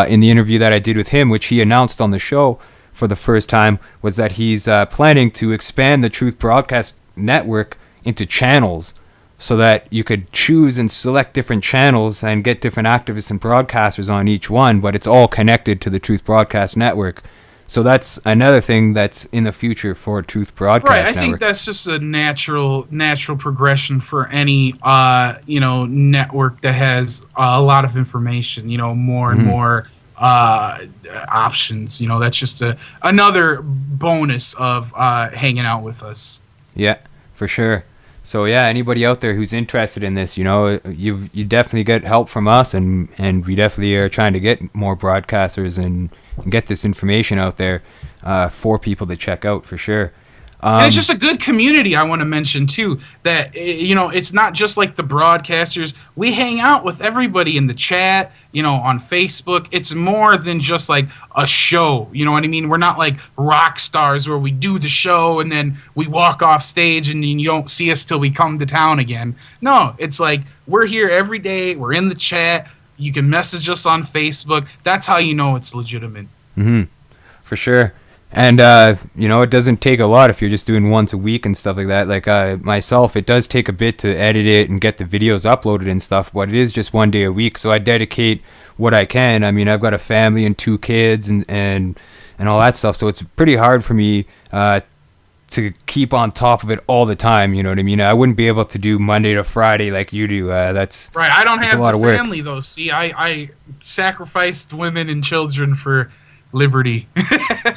in the interview that I did with him, which he announced on the show for the first time, was that he's planning to expand the Truth Broadcast Network into channels so that you could choose and select different channels and get different activists and broadcasters on each one, but it's all connected to the Truth Broadcast Network. So that's another thing that's in the future for Truth Broadcast Network. Network. I think that's just a natural progression for any you know, network that has a lot of information, you know, more and more options. You know, that's just another bonus of hanging out with us. Yeah, for sure. So yeah, anybody out there who's interested in this, you know, you definitely get help from us, and we definitely are trying to get more broadcasters and get this information out there for people to check out, for sure. And it's just a good community, I want to mention, too, that, you know, it's not just like the broadcasters. We hang out with everybody in the chat, you know, on Facebook. It's more than just like a show, you know what I mean? We're not like rock stars where we do the show and then we walk off stage and you don't see us till we come to town again. No, it's like we're here every day. We're in the chat. You can message us on Facebook. That's how you know it's legitimate. For sure. And, you know, it doesn't take a lot if you're just doing once a week and stuff like that. Like myself, it does take a bit to edit it and get the videos uploaded and stuff, but it is just one day a week. So I dedicate what I can. I mean, I've got a family and 2 kids and all that stuff. So it's pretty hard for me to keep on top of it all the time. You know what I mean? I wouldn't be able to do Monday to Friday like you do. That's right. I don't have a lot of work. Family, though. See, I sacrificed women and children for liberty.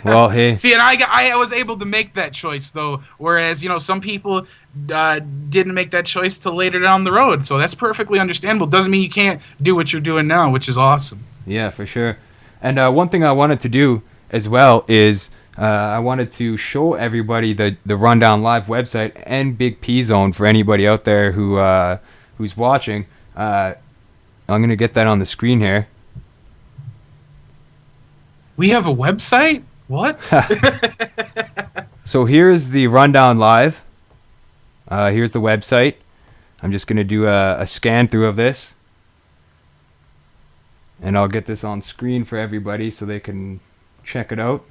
Well, hey. See, and I was able to make that choice, though, whereas, you know, some people didn't make that choice till later down the road. So that's perfectly understandable. Doesn't mean you can't do what you're doing now, which is awesome. Yeah, for sure. And one thing I wanted to do as well is I wanted to show everybody the Rundown Live website and Big P Zone for anybody out there who's watching. I'm going to get that on the screen here. We have a website? What? So here's the Rundown Live. Here's the website. I'm just going to do a scan through of this. And I'll get this on screen for everybody so they can check it out.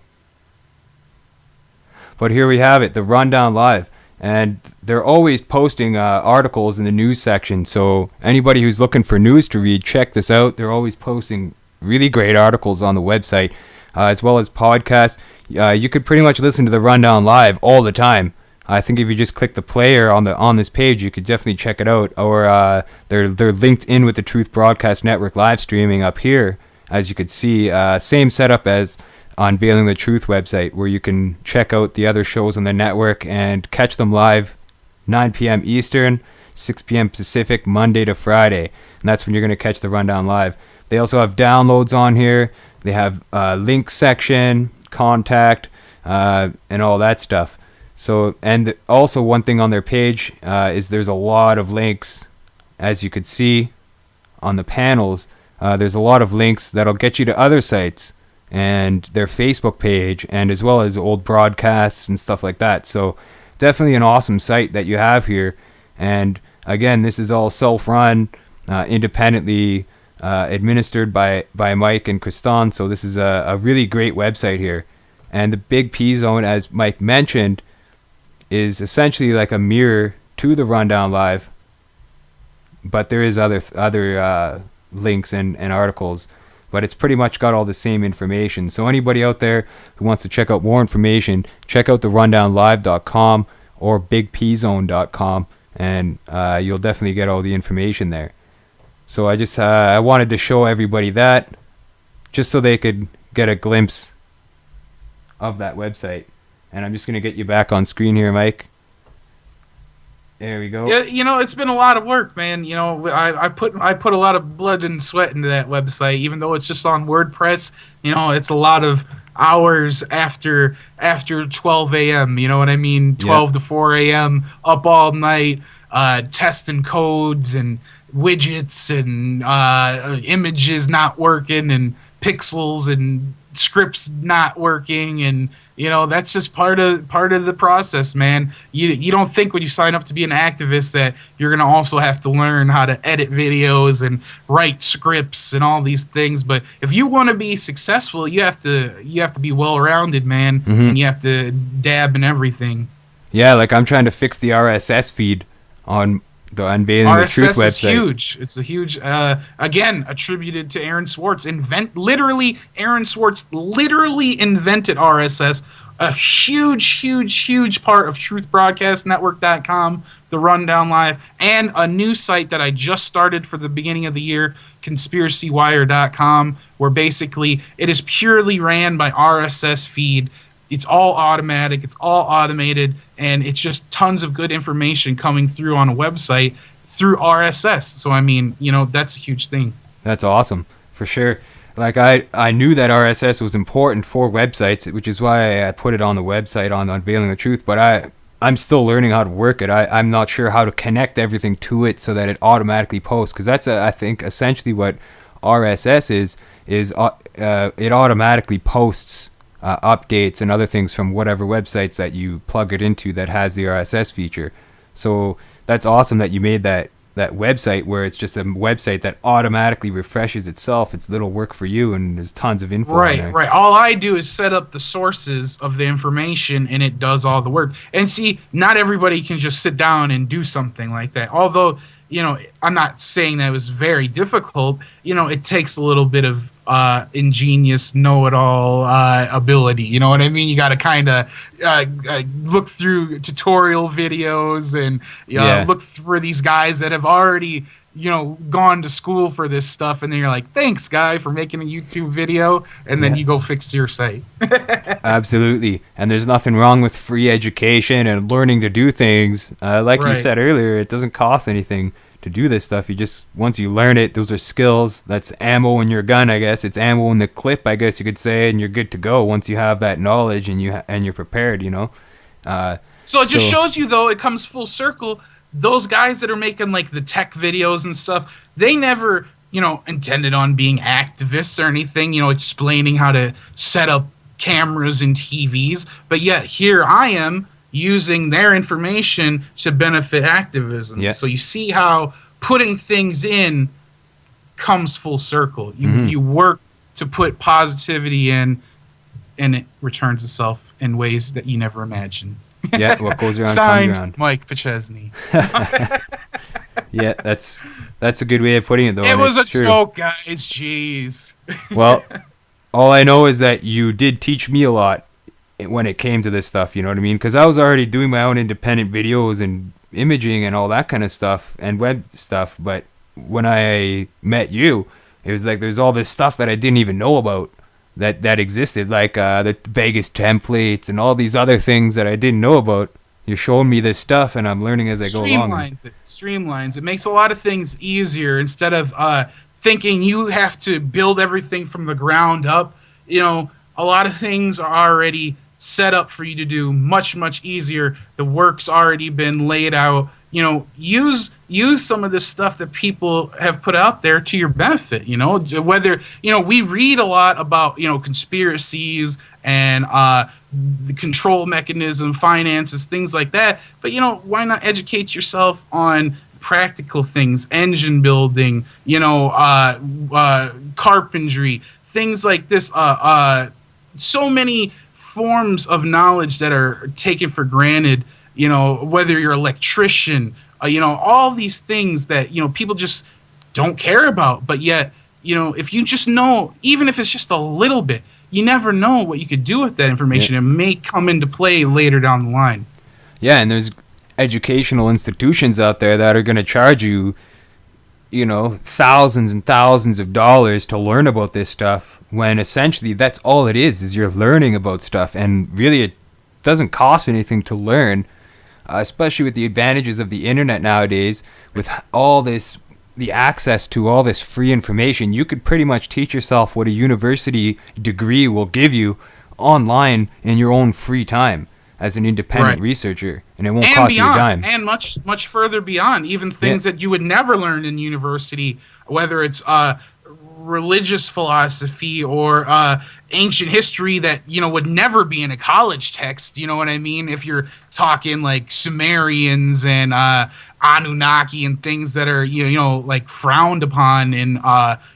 But here we have it, the Rundown Live. And they're always posting articles in the news section. So anybody who's looking for news to read, check this out. They're always posting really great articles on the website, as well as podcasts. You could pretty much listen to the Rundown Live all the time. I think if you just click the player on this page, you could definitely check it out. Or they're linked in with the Truth Broadcast Network live streaming up here, as you could see. Same setup as Unveiling the Truth website, where you can check out the other shows on the network and catch them live 9 p.m. Eastern, 6 p.m. Pacific, Monday to Friday. And that's when you're going to catch the rundown live. They also have downloads on here. They have link section, contact, and all that stuff. So, and also one thing on their page is there's a lot of links, as you could see on the panels. There's a lot of links that'll get you to other sites and their Facebook page, and as well as old broadcasts and stuff like that. So definitely an awesome site that you have here. And again, this is all self-run, independently administered by Mike and Christon. So this is a really great website here. And the Big P Zone, as Mike mentioned, is essentially like a mirror to the Rundown Live, but there is other links and articles, but it's pretty much got all the same information. So anybody out there who wants to check out more information, check out the rundownlive.com or bigpzone.com, and you'll definitely get all the information there. So I wanted to show everybody that, just so they could get a glimpse of that website. And I'm just going to get you back on screen here, Mike. There we go. Yeah, it's been a lot of work, man. I put a lot of blood and sweat into that website, even though it's just on WordPress. It's a lot of hours after 12 a.m. You know what I mean? 12 to 4 a.m. up all night, testing codes and widgets and images not working and pixels and scripts not working, and that's just part of the process, man. You don't think when you sign up to be an activist that you're gonna also have to learn how to edit videos and write scripts and all these things. But if you want to be successful, you have to be well-rounded, man. Mm-hmm. And you have to dab in everything. Yeah, like I'm trying to fix the RSS feed on the Unveiling the Truth website. RSS is huge. It's a huge, again, attributed to Aaron Swartz. Aaron Swartz literally invented RSS. A huge part of truthbroadcastnetwork.com, the Rundown Live, and a new site that I just started for the beginning of the year, conspiracywire.com, where basically it is purely ran by RSS feed. It's all automatic, it's all automated, and it's just tons of good information coming through on a website through RSS. So, I mean, that's a huge thing. That's awesome, for sure. Like, I knew that RSS was important for websites, which is why I put it on the website on Unveiling the Truth, but I'm still learning how to work it. I'm not sure how to connect everything to it so that it automatically posts, because that's, I think, essentially what RSS is it automatically posts updates and other things from whatever websites that you plug it into that has the RSS feature. So that's awesome that you made that website where it's just a website that automatically refreshes itself. It's little work for you, and there's tons of info on there. Right. All I do is set up the sources of the information, and it does all the work. And see, not everybody can just sit down and do something like that. Although, I'm not saying that it was very difficult. It takes a little bit of ingenious know-it-all ability. You know what I mean? You got to kind of look through tutorial videos and look for these guys that have already gone to school for this stuff, and then you're like, thanks, guy, for making a YouTube video, and then you go fix your site. Absolutely. And there's nothing wrong with free education and learning to do things. Like you said earlier, it doesn't cost anything to do this stuff. Once you learn it, those are skills. That's ammo in your gun, I guess. It's ammo in the clip, I guess you could say, and you're good to go once you have that knowledge and you're prepared, So it just shows you, though, it comes full circle. Those guys that are making like the tech videos and stuff, they never, intended on being activists or anything, explaining how to set up cameras and TVs. But yet here I am using their information to benefit activism. Yeah. So you see how putting things in comes full circle. You work to put positivity in, and it returns itself in ways that you never imagined. Yeah, what goes around Signed, comes around. Mike Paczesny. Yeah, that's a good way of putting it, though. It was a joke, guys. Jeez. Well, all I know is that you did teach me a lot when it came to this stuff, you know what I mean? Because I was already doing my own independent videos and imaging and all that kind of stuff and web stuff, but when I met you, it was like there's all this stuff that I didn't even know about that existed, like the Vegas templates and all these other things that I didn't know about. You're showing me this stuff, and I'm learning as I go along. Streamlines. It makes a lot of things easier instead of thinking you have to build everything from the ground up. You know, a lot of things are already set up for you to do much, much easier. The work's already been laid out. You know, use some of this stuff that people have put out there to your benefit. You know, whether, you know, we read a lot about, you know, conspiracies and the control mechanism, finances, things like that. But, you know, why not educate yourself on practical things, engine building, you know, carpentry, things like this. So many forms of knowledge that are taken for granted, you know, whether you're an electrician, you know, all these things that, you know, people just don't care about. But yet, you know, if you just know, even if it's just a little bit, you never know what you could do with that information. It may come into play later down the line. Yeah, and there's educational institutions out there that are going to charge you, you know, thousands and thousands of dollars to learn about this stuff, when essentially that's all it is you're learning about stuff. And really it doesn't cost anything to learn, especially with the advantages of the internet nowadays, with all this, the access to all this free information. You could pretty much teach yourself what a university degree will give you online in your own free time as an independent researcher, and it won't cost you a dime. And much further beyond, even things that you would never learn in university, whether it's religious philosophy or ancient history that, you know, would never be in a college text. You know what I mean? If you're talking like Sumerians and Anunnaki and things that are, you know, like frowned upon in,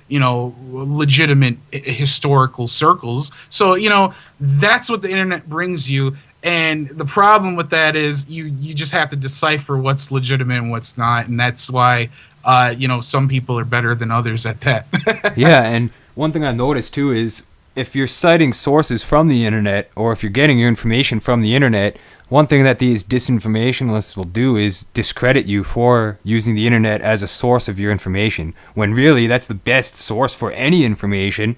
you know, legitimate historical circles. So, you know, that's what the internet brings you. And the problem with that is you just have to decipher what's legitimate and what's not. And that's why, you know, some people are better than others at that. Yeah, and one thing I noticed too is if you're citing sources from the internet, or if you're getting your information from the internet, one thing that these disinformationalists will do is discredit you for using the internet as a source of your information, when really that's the best source for any information.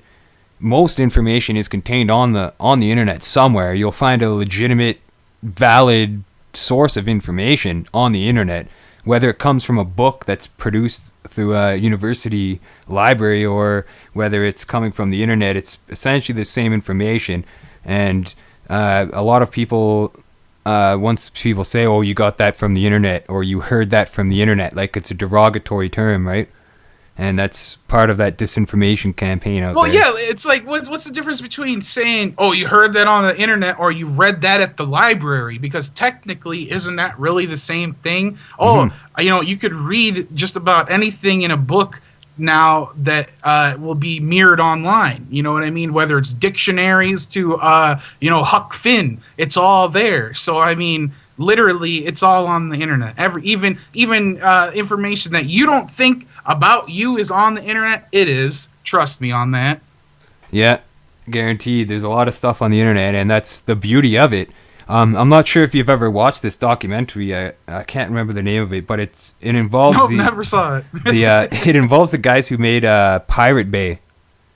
Most information is contained on the internet somewhere. You'll find a legitimate, valid source of information on the internet, whether it comes from a book that's produced through a university library or whether it's coming from the internet. It's essentially the same information. And a lot of people, once people say, oh, you got that from the internet, or you heard that from the internet, like it's a derogatory term, right? And that's part of that disinformation campaign out there. Well, yeah, it's like, what's the difference between saying, oh, you heard that on the internet, or you read that at the library? Because technically, isn't that really the same thing? Oh, you know, you could read just about anything in a book now that will be mirrored online. You know what I mean? Whether it's dictionaries to, you know, Huck Finn, it's all there. So, I mean, literally, it's all on the internet. Even information that you don't think about you is on the internet, it is. Trust me on that. Yeah, guaranteed. There's a lot of stuff on the internet, and that's the beauty of it. I'm not sure if you've ever watched this documentary. I can't remember the name of it, but it involves never saw it. It involves the guys who made Pirate Bay,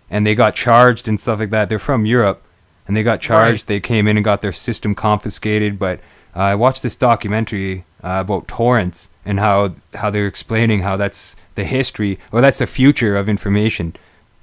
and they got charged and stuff like that. They're from Europe, and they got charged. Right. They came in and got their system confiscated. But I watched this documentary about torrents and how they're explaining how that's the history, or that's the future of information.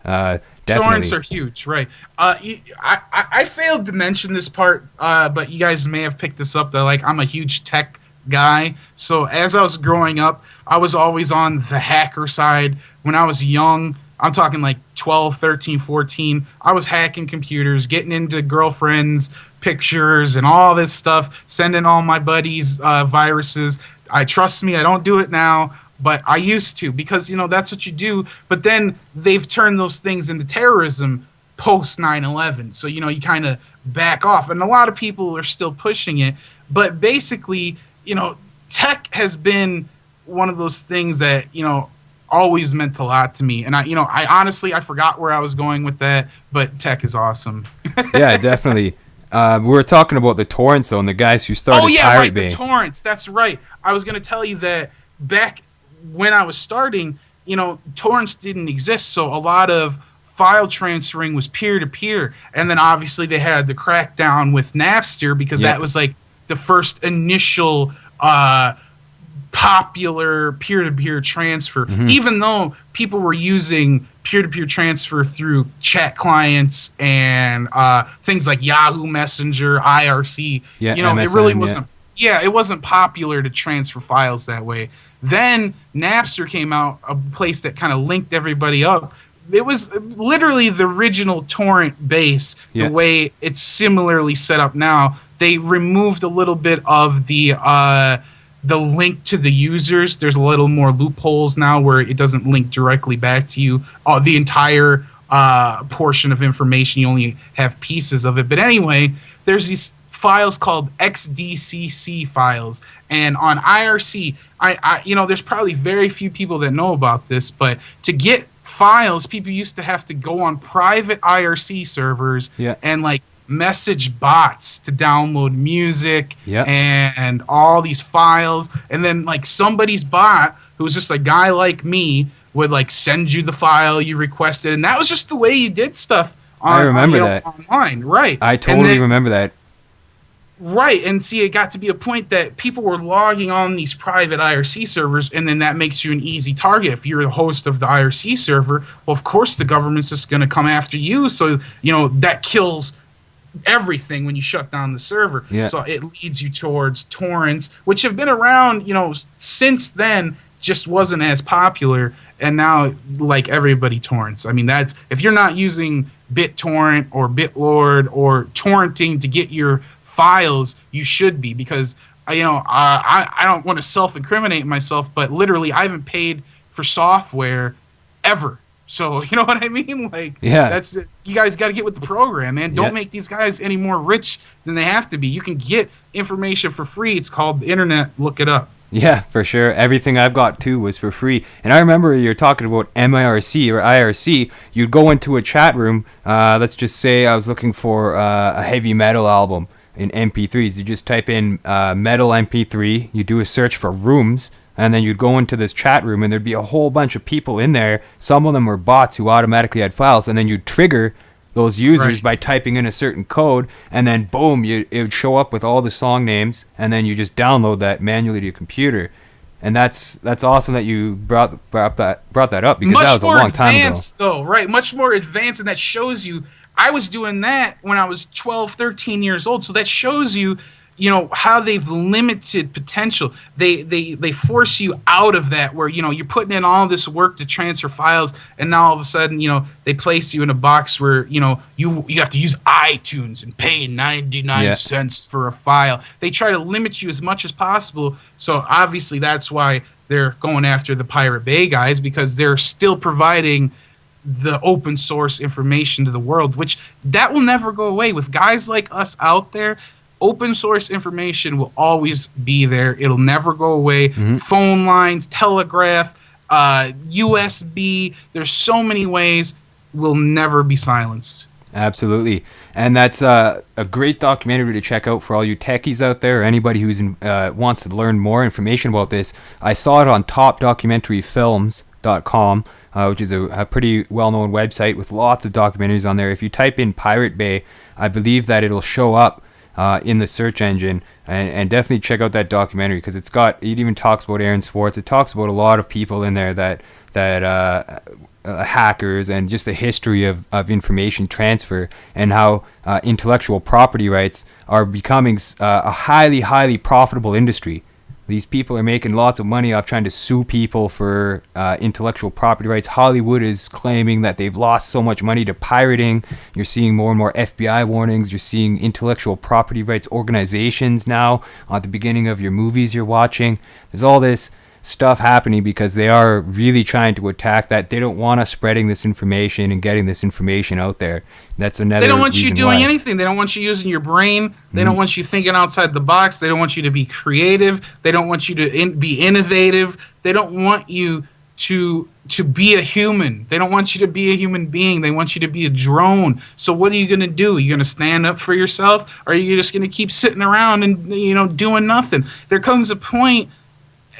Definitely. Torrents are huge, right? I failed to mention this part, but you guys may have picked this up. That like I'm a huge tech guy, so as I was growing up, I was always on the hacker side. When I was young, I'm talking like 12, 13, 14, I was hacking computers, getting into girlfriends' pictures and all this stuff, sending all my buddies viruses. Trust me, I don't do it now, but I used to, because, you know, that's what you do. But then they've turned those things into terrorism post 9/11. So, you know, you kind of back off. And a lot of people are still pushing it. But basically, you know, tech has been one of those things that, you know, always meant a lot to me. And I honestly, I forgot where I was going with that, but tech is awesome. Yeah, definitely. We were talking about the torrents, though, and the guys who started Pirate Bay. The torrents. That's right. I was going to tell you that back when I was starting, torrents didn't exist, so a lot of file transferring was peer-to-peer. And then obviously they had the crackdown with Napster because that was like the first initial popular peer-to-peer transfer. Even though people were using peer-to-peer transfer through chat clients and things like Yahoo Messenger, IRC, MSN, it really wasn't. Yeah, it wasn't popular to transfer files that way. Then Napster came out, a place that kind of linked everybody up. It was literally the original torrent base, the way it's similarly set up now. They removed a little bit of the link to the users. There's a little more loopholes now where it doesn't link directly back to you. The entire portion of information, you only have pieces of it. But anyway, there's these files called XDCC files, and on IRC, I there's probably very few people that know about this, but to get files, people used to have to go on private IRC servers and like message bots to download music and all these files, and then like somebody's bot who was just a guy like me would like send you the file you requested, and that was just the way you did stuff I remember that online, right? I totally remember that. Right, and see, it got to be a point that people were logging on these private IRC servers, and then that makes you an easy target. If you're the host of the IRC server, well, of course the government's just going to come after you, so, that kills everything when you shut down the server. So it leads you towards torrents, which have been around, since then, just wasn't as popular, and now, like, everybody torrents. I mean, that's, if you're not using BitTorrent or BitLord or torrenting to get your files, you should be, because I don't want to self-incriminate myself, but literally I haven't paid for software ever. So you know what I mean? Like, that's you guys got to get with the program, man. Don't make these guys any more rich than they have to be. You can get information for free. It's called the internet. Look it up. Yeah, for sure. Everything I've got too was for free. And I remember you're talking about MIRC or IRC. You'd go into a chat room. Let's just say I was looking for a heavy metal album in MP3s. You just type in metal MP3. You do a search for rooms, and then you'd go into this chat room, and there'd be a whole bunch of people in there. Some of them were bots who automatically had files, and then you'd trigger those users by typing in a certain code, and then boom, it would show up with all the song names, and then you just download that manually to your computer. And that's awesome that you brought that up, because that was a long time ago. Much more advanced, though, right? Much more advanced, and that shows you. I was doing that when I was 12, 13 years old, so that shows you, how they've limited potential. They force you out of that, where you're putting in all this work to transfer files, and now all of a sudden they place you in a box where you have to use iTunes and pay 99 cents for a file. They try to limit you as much as possible. So obviously that's why they're going after the Pirate Bay guys, because they're still providing the open source information to the world, which that will never go away. With guys like us out there, open source information will always be there. It'll never go away. Phone lines, telegraph, USB, there's so many ways, will never be silenced. Absolutely. And that's a great documentary to check out for all you techies out there, or anybody who's wants to learn more information about this. I saw it on topdocumentaryfilms.com, which is a pretty well-known website with lots of documentaries on there. If you type in Pirate Bay, I believe that it'll show up in the search engine, and definitely check out that documentary, because it even talks about Aaron Swartz. It talks about a lot of people in there that hackers, and just the history of information transfer, and how intellectual property rights are becoming a highly, highly profitable industry. These people are making lots of money off trying to sue people for intellectual property rights. Hollywood is claiming that they've lost so much money to pirating. You're seeing more and more FBI warnings. You're seeing intellectual property rights organizations now at the beginning of your movies you're watching. There's all this stuff happening because they are really trying to attack that. They don't want us spreading this information and getting this information out there. That's another They don't want you doing why. anything. They don't want you using your brain. They don't want you thinking outside the box. They don't want you to be creative. They don't want you to be innovative. They don't want you to be a human. They don't want you to be a human being. They want you to be a drone. So what are you going to do? Are you going to stand up for yourself, or are you just going to keep sitting around and doing nothing? There comes a point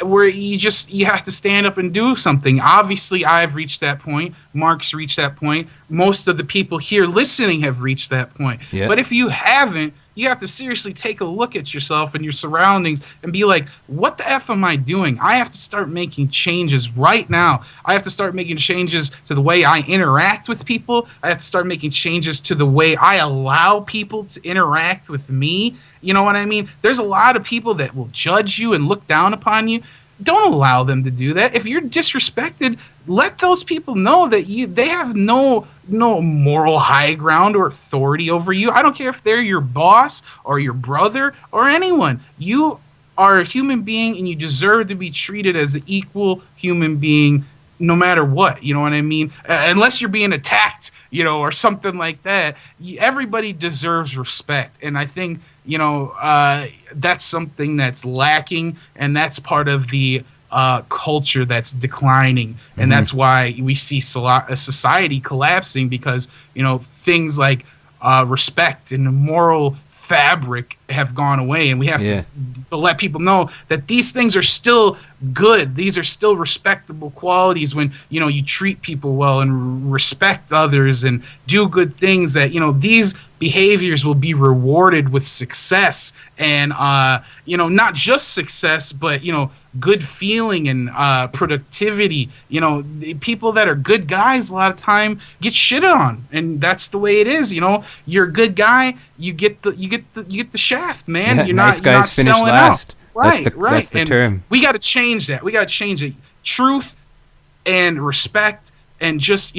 where you have to stand up and do something. Obviously, I've reached that point. Mark's reached that point. Most of the people here listening have reached that point. Yeah. But if you haven't, you have to seriously take a look at yourself and your surroundings and be like, what the F am I doing? I have to start making changes right now. I have to start making changes to the way I interact with people. I have to start making changes to the way I allow people to interact with me. You know what I mean? There's a lot of people that will judge you and look down upon you. Don't allow them to do that. If you're disrespected, let those people know that they have no moral high ground or authority over you. I don't care if they're your boss or your brother or anyone. You are a human being, and you deserve to be treated as an equal human being no matter what. You know what I mean? Unless you're being attacked, or something like that. Everybody deserves respect. And I think, that's something that's lacking, and that's part of the culture that's declining, and that's why we see a society collapsing, because things like respect and moral fabric have gone away, and we have to let people know that these things are still good. These are still respectable qualities when you treat people well and respect others and do good things, that these behaviors will be rewarded with success, and not just success, but good feeling and productivity. The people that are good guys a lot of time get shitted on, and that's the way it is. You're a good guy, you get the shaft, man. You're nice not guys finish selling last. out. Right, That's the and term. we got to change that. We got to change it. Truth and respect, and just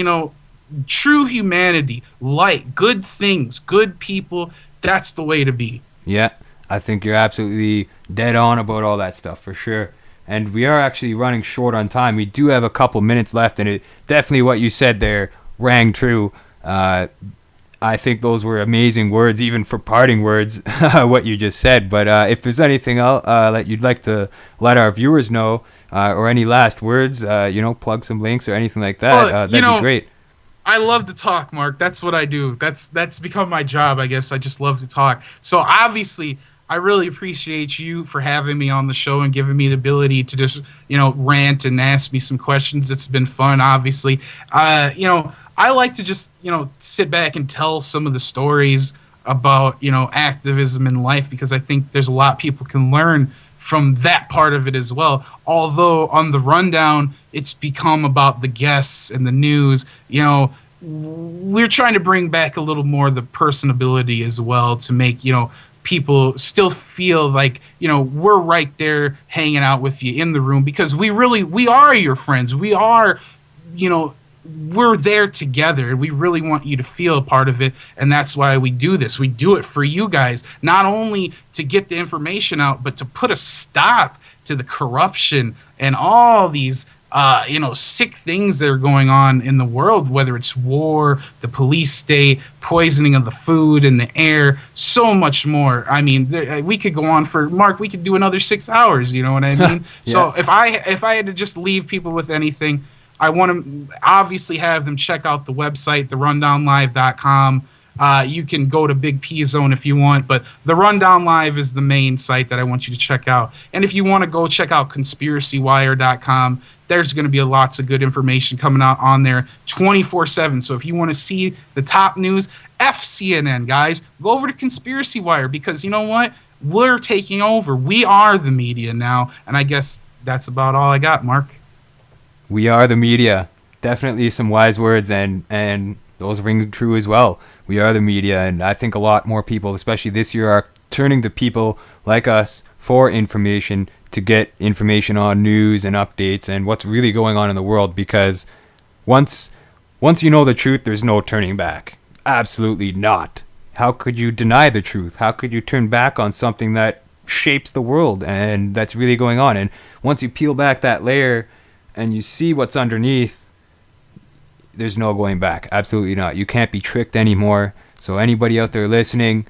true humanity, light, good things, good people. That's the way to be. Yeah, I think you're absolutely dead on about all that stuff, for sure. And we are actually running short on time. We do have a couple minutes left, and it definitely, what you said there rang true. I think those were amazing words, even for parting words, what you just said. But if there's anything else that you'd like to let our viewers know, or any last words, plug some links or anything like that, that'd be great. I love to talk, Mark. That's what I do. That's become my job, I guess. I just love to talk. So obviously, I really appreciate you for having me on the show and giving me the ability to just, rant and ask me some questions. It's been fun, obviously. I like to just, sit back and tell some of the stories about, activism in life, because I think there's a lot people can learn from that part of it as well. Although on the rundown, it's become about the guests and the news. We're trying to bring back a little more of the personability as well, to make, people still feel like, we're right there hanging out with you in the room, because we are your friends. We are, we're there together, and we really want you to feel a part of it. And that's why we do this. We do it for you guys, not only to get the information out, but to put a stop to the corruption and all these sick things that are going on in the world, whether it's war, the police state, poisoning of the food and the air, so much more. I mean, we could go on for, Mark, we could do another 6 hours, you know what I mean? Yeah. So if I had to just leave people with anything, I want to obviously have them check out the website, therundownlive.com. You can go to Big P Zone if you want, but the Rundown Live is the main site that I want you to check out. And if you want to go check out conspiracywire.com, there's going to be lots of good information coming out on there 24/7. So if you want to see the top news, F CNN, guys, go over to Conspiracy Wire, because you know what? We're taking over. We are the media now. And I guess that's about all I got, Mark. We are the media. Definitely some wise words, and those ring true as well. We are the media, and I think a lot more people, especially this year, are turning to people like us for information, to get information on news and updates and what's really going on in the world, because once you know the truth, there's no turning back. Absolutely not. How could you deny the truth? How could you turn back on something that shapes the world and that's really going on? And once you peel back that layer and you see what's underneath, there's no going back. Absolutely not. You can't be tricked anymore. So anybody out there listening,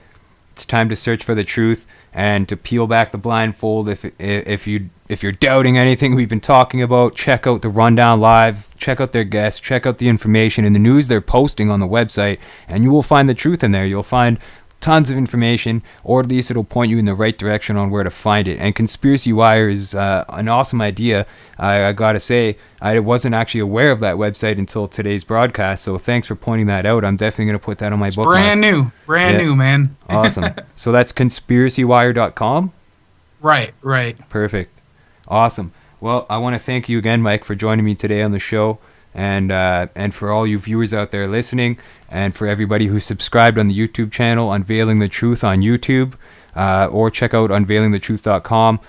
it's time to search for the truth. and to peel back the blindfold. If you're doubting anything we've been talking about, check out the Rundown Live, check out their guests, check out the information and the news they're posting on the website, and you will find the truth in there. You'll find tons of information, or at least it'll point you in the right direction on where to find it. And Conspiracy Wire is an awesome idea. I gotta say, I wasn't actually aware of that website until today's broadcast, so thanks for pointing that out. I'm definitely going to put that on my bookmarks. Brand new, man. Awesome. So that's conspiracywire.com? Right. Perfect. Awesome. Well, I want to thank you again, Mike, for joining me today on the show. And for all you viewers out there listening, and for everybody who subscribed on the YouTube channel, Unveiling the Truth on YouTube, or check out unveilingthetruth.com.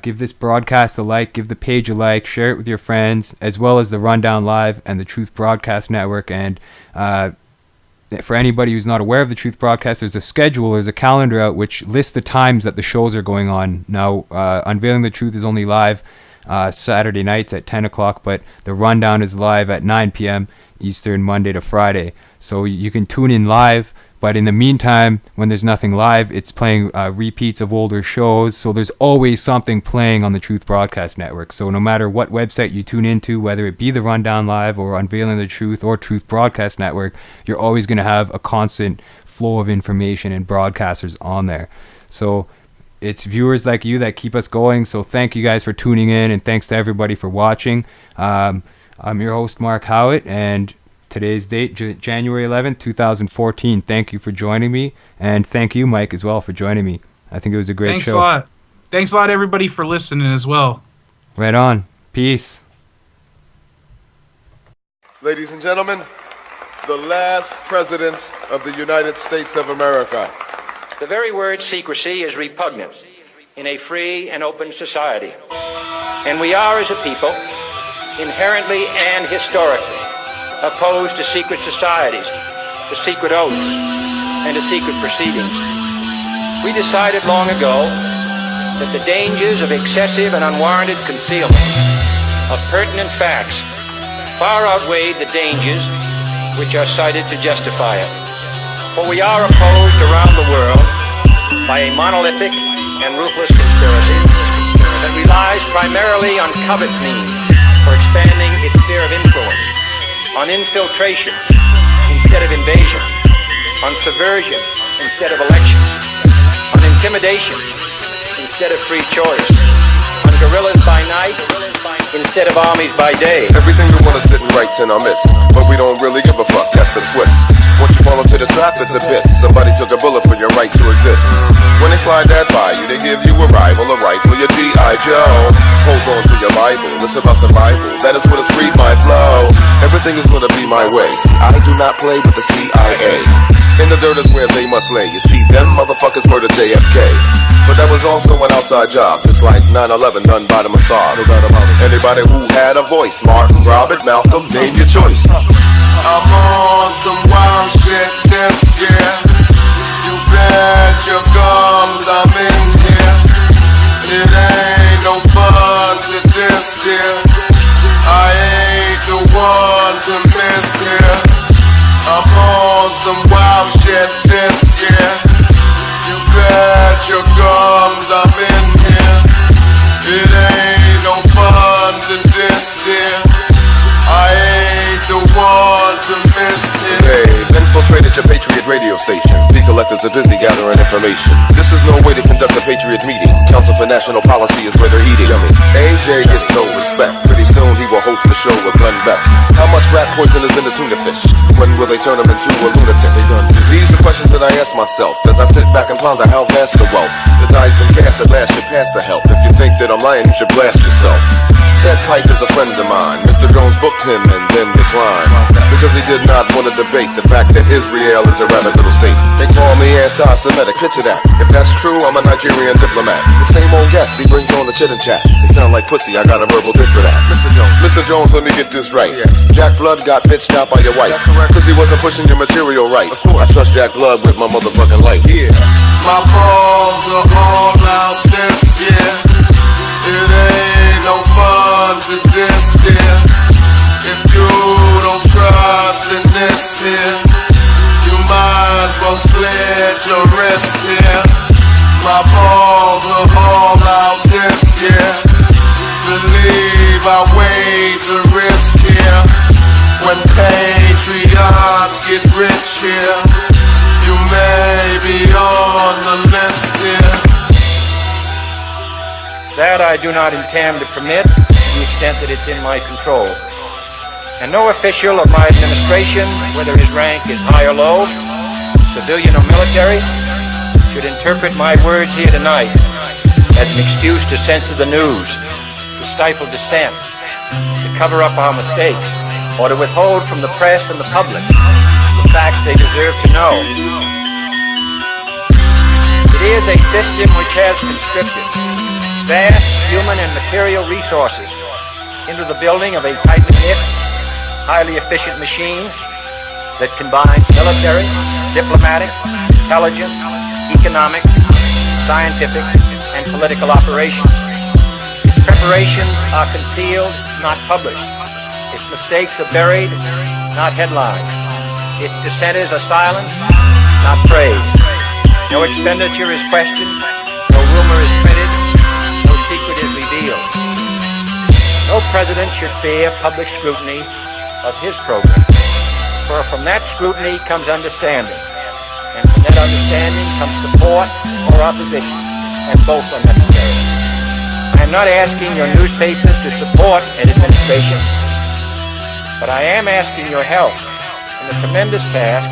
Give this broadcast a like, give the page a like, share it with your friends, as well as the Rundown Live and the Truth Broadcast Network. And for anybody who's not aware of the Truth Broadcast, there's a calendar out which lists the times that the shows are going on. Now, Unveiling the Truth is only live Saturday nights at 10 o'clock, but the Rundown is live at 9 p.m. Eastern, Monday to Friday. So you can tune in live, but in the meantime, when there's nothing live, it's playing repeats of older shows. So there's always something playing on the Truth Broadcast Network. So no matter what website you tune into, whether it be the Rundown Live or Unveiling the Truth or Truth Broadcast Network, you're always going to have a constant flow of information and broadcasters on there. So it's viewers like you that keep us going. So thank you guys for tuning in, and thanks to everybody for watching. I'm your host, Mark Howitt, and today's date, January 11th, 2014. Thank you for joining me, and thank you, Mike, as well, for joining me. I think it was a great show. Thanks a lot, everybody, for listening as well. Right on. Peace. Ladies and gentlemen, the last president of the United States of America. The very word secrecy is repugnant in a free and open society. And we are, as a people, inherently and historically opposed to secret societies, to secret oaths, and to secret proceedings. We decided long ago that the dangers of excessive and unwarranted concealment of pertinent facts far outweighed the dangers which are cited to justify it. For we are opposed around the world by a monolithic and ruthless conspiracy that relies primarily on covert means for expanding its sphere of influence, on infiltration instead of invasion, on subversion instead of elections, on intimidation instead of free choice, on guerrillas by night instead of armies by day. Everything we want to sit and write in our midst, but we don't really give a fuck, that's the twist. Once you fall into the trap, it's a bit. Somebody took a bullet for your right to exist. When they slide that by you, they give you a rifle for your G.I. Joe. Hold on to your Bible, it's about survival. That is what it's read my flow. Everything is gonna be my way. See, I do not play with the CIA. In the dirt is where they must lay. You see, them motherfuckers murdered JFK. But that was also an outside job, just like 9/11 done by the Mossad. Anybody who had a voice, Martin, Robert, Malcolm, name your choice. I'm on some wild shit this year. You bet your gums I'm in here. It ain't no fun to this year. I ain't the one to miss here. I'm on some wild shit this year. You bet your gums I'm in here. It ain't no fun to this year. I ain't the one to miss it. They've infiltrated your Patriot radio stations. The collectors are busy gathering information. This is no way to conduct a Patriot meeting. Council for National Policy is where they're eating. Yummy. AJ gets no respect. Pretty soon he will host the show with Glenn Beck. How much rat poison is in the tuna fish? When will they turn him into a lunatic? These are questions that I ask myself as I sit back and ponder how vast the wealth. The die's been cast at last, should pass the help. If you think that I'm lying, you should blast yourself. Ted Pike is a friend of mine. Mr. Jones booked him and then declined because he did not want to debate the fact that Israel is a rather little state. They call me anti-Semitic, picture that. If that's true, I'm a Nigerian diplomat. The same old guest, he brings on the chit and chat. They sound like pussy, I got a verbal dick for that. Mr. Jones, let me get this right. Jack Blood got bitched out by your wife because he wasn't pushing your material right. I trust Jack Blood with my motherfucking life. Yeah. My balls are all out this year. It ain't no fun to this year. If you don't trust in this here, you might as well slit your wrist here. My balls I weigh the risk here. When patriots get rich here, you may be on the list here. That I do not intend to permit to the extent that it's in my control. And no official of my administration, whether his rank is high or low, civilian or military, should interpret my words here tonight as an excuse to censor the news, to stifle dissent, to cover up our mistakes, or to withhold from the press and the public the facts they deserve to know. It is a system which has conscripted vast human and material resources into the building of a tightly knit, highly efficient machine that combines military, diplomatic, intelligence, economic, scientific, and political operations. Its preparations are concealed, not published. Its mistakes are buried, not headlined. Its dissenters are silenced, not praised. No expenditure is questioned, no rumor is printed, no secret is revealed. No president should fear public scrutiny of his program, for from that scrutiny comes understanding, and from that understanding comes support or opposition, and both are necessary. I am not asking your newspapers to support an administration, but I am asking your help in the tremendous task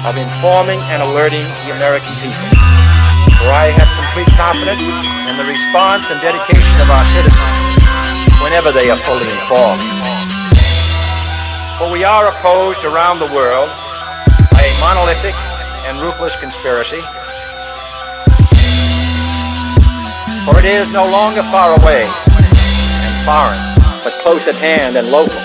of informing and alerting the American people, for I have complete confidence in the response and dedication of our citizens whenever they are fully informed. For we are opposed around the world by a monolithic and ruthless conspiracy. For it is no longer far away and foreign, but close at hand and local.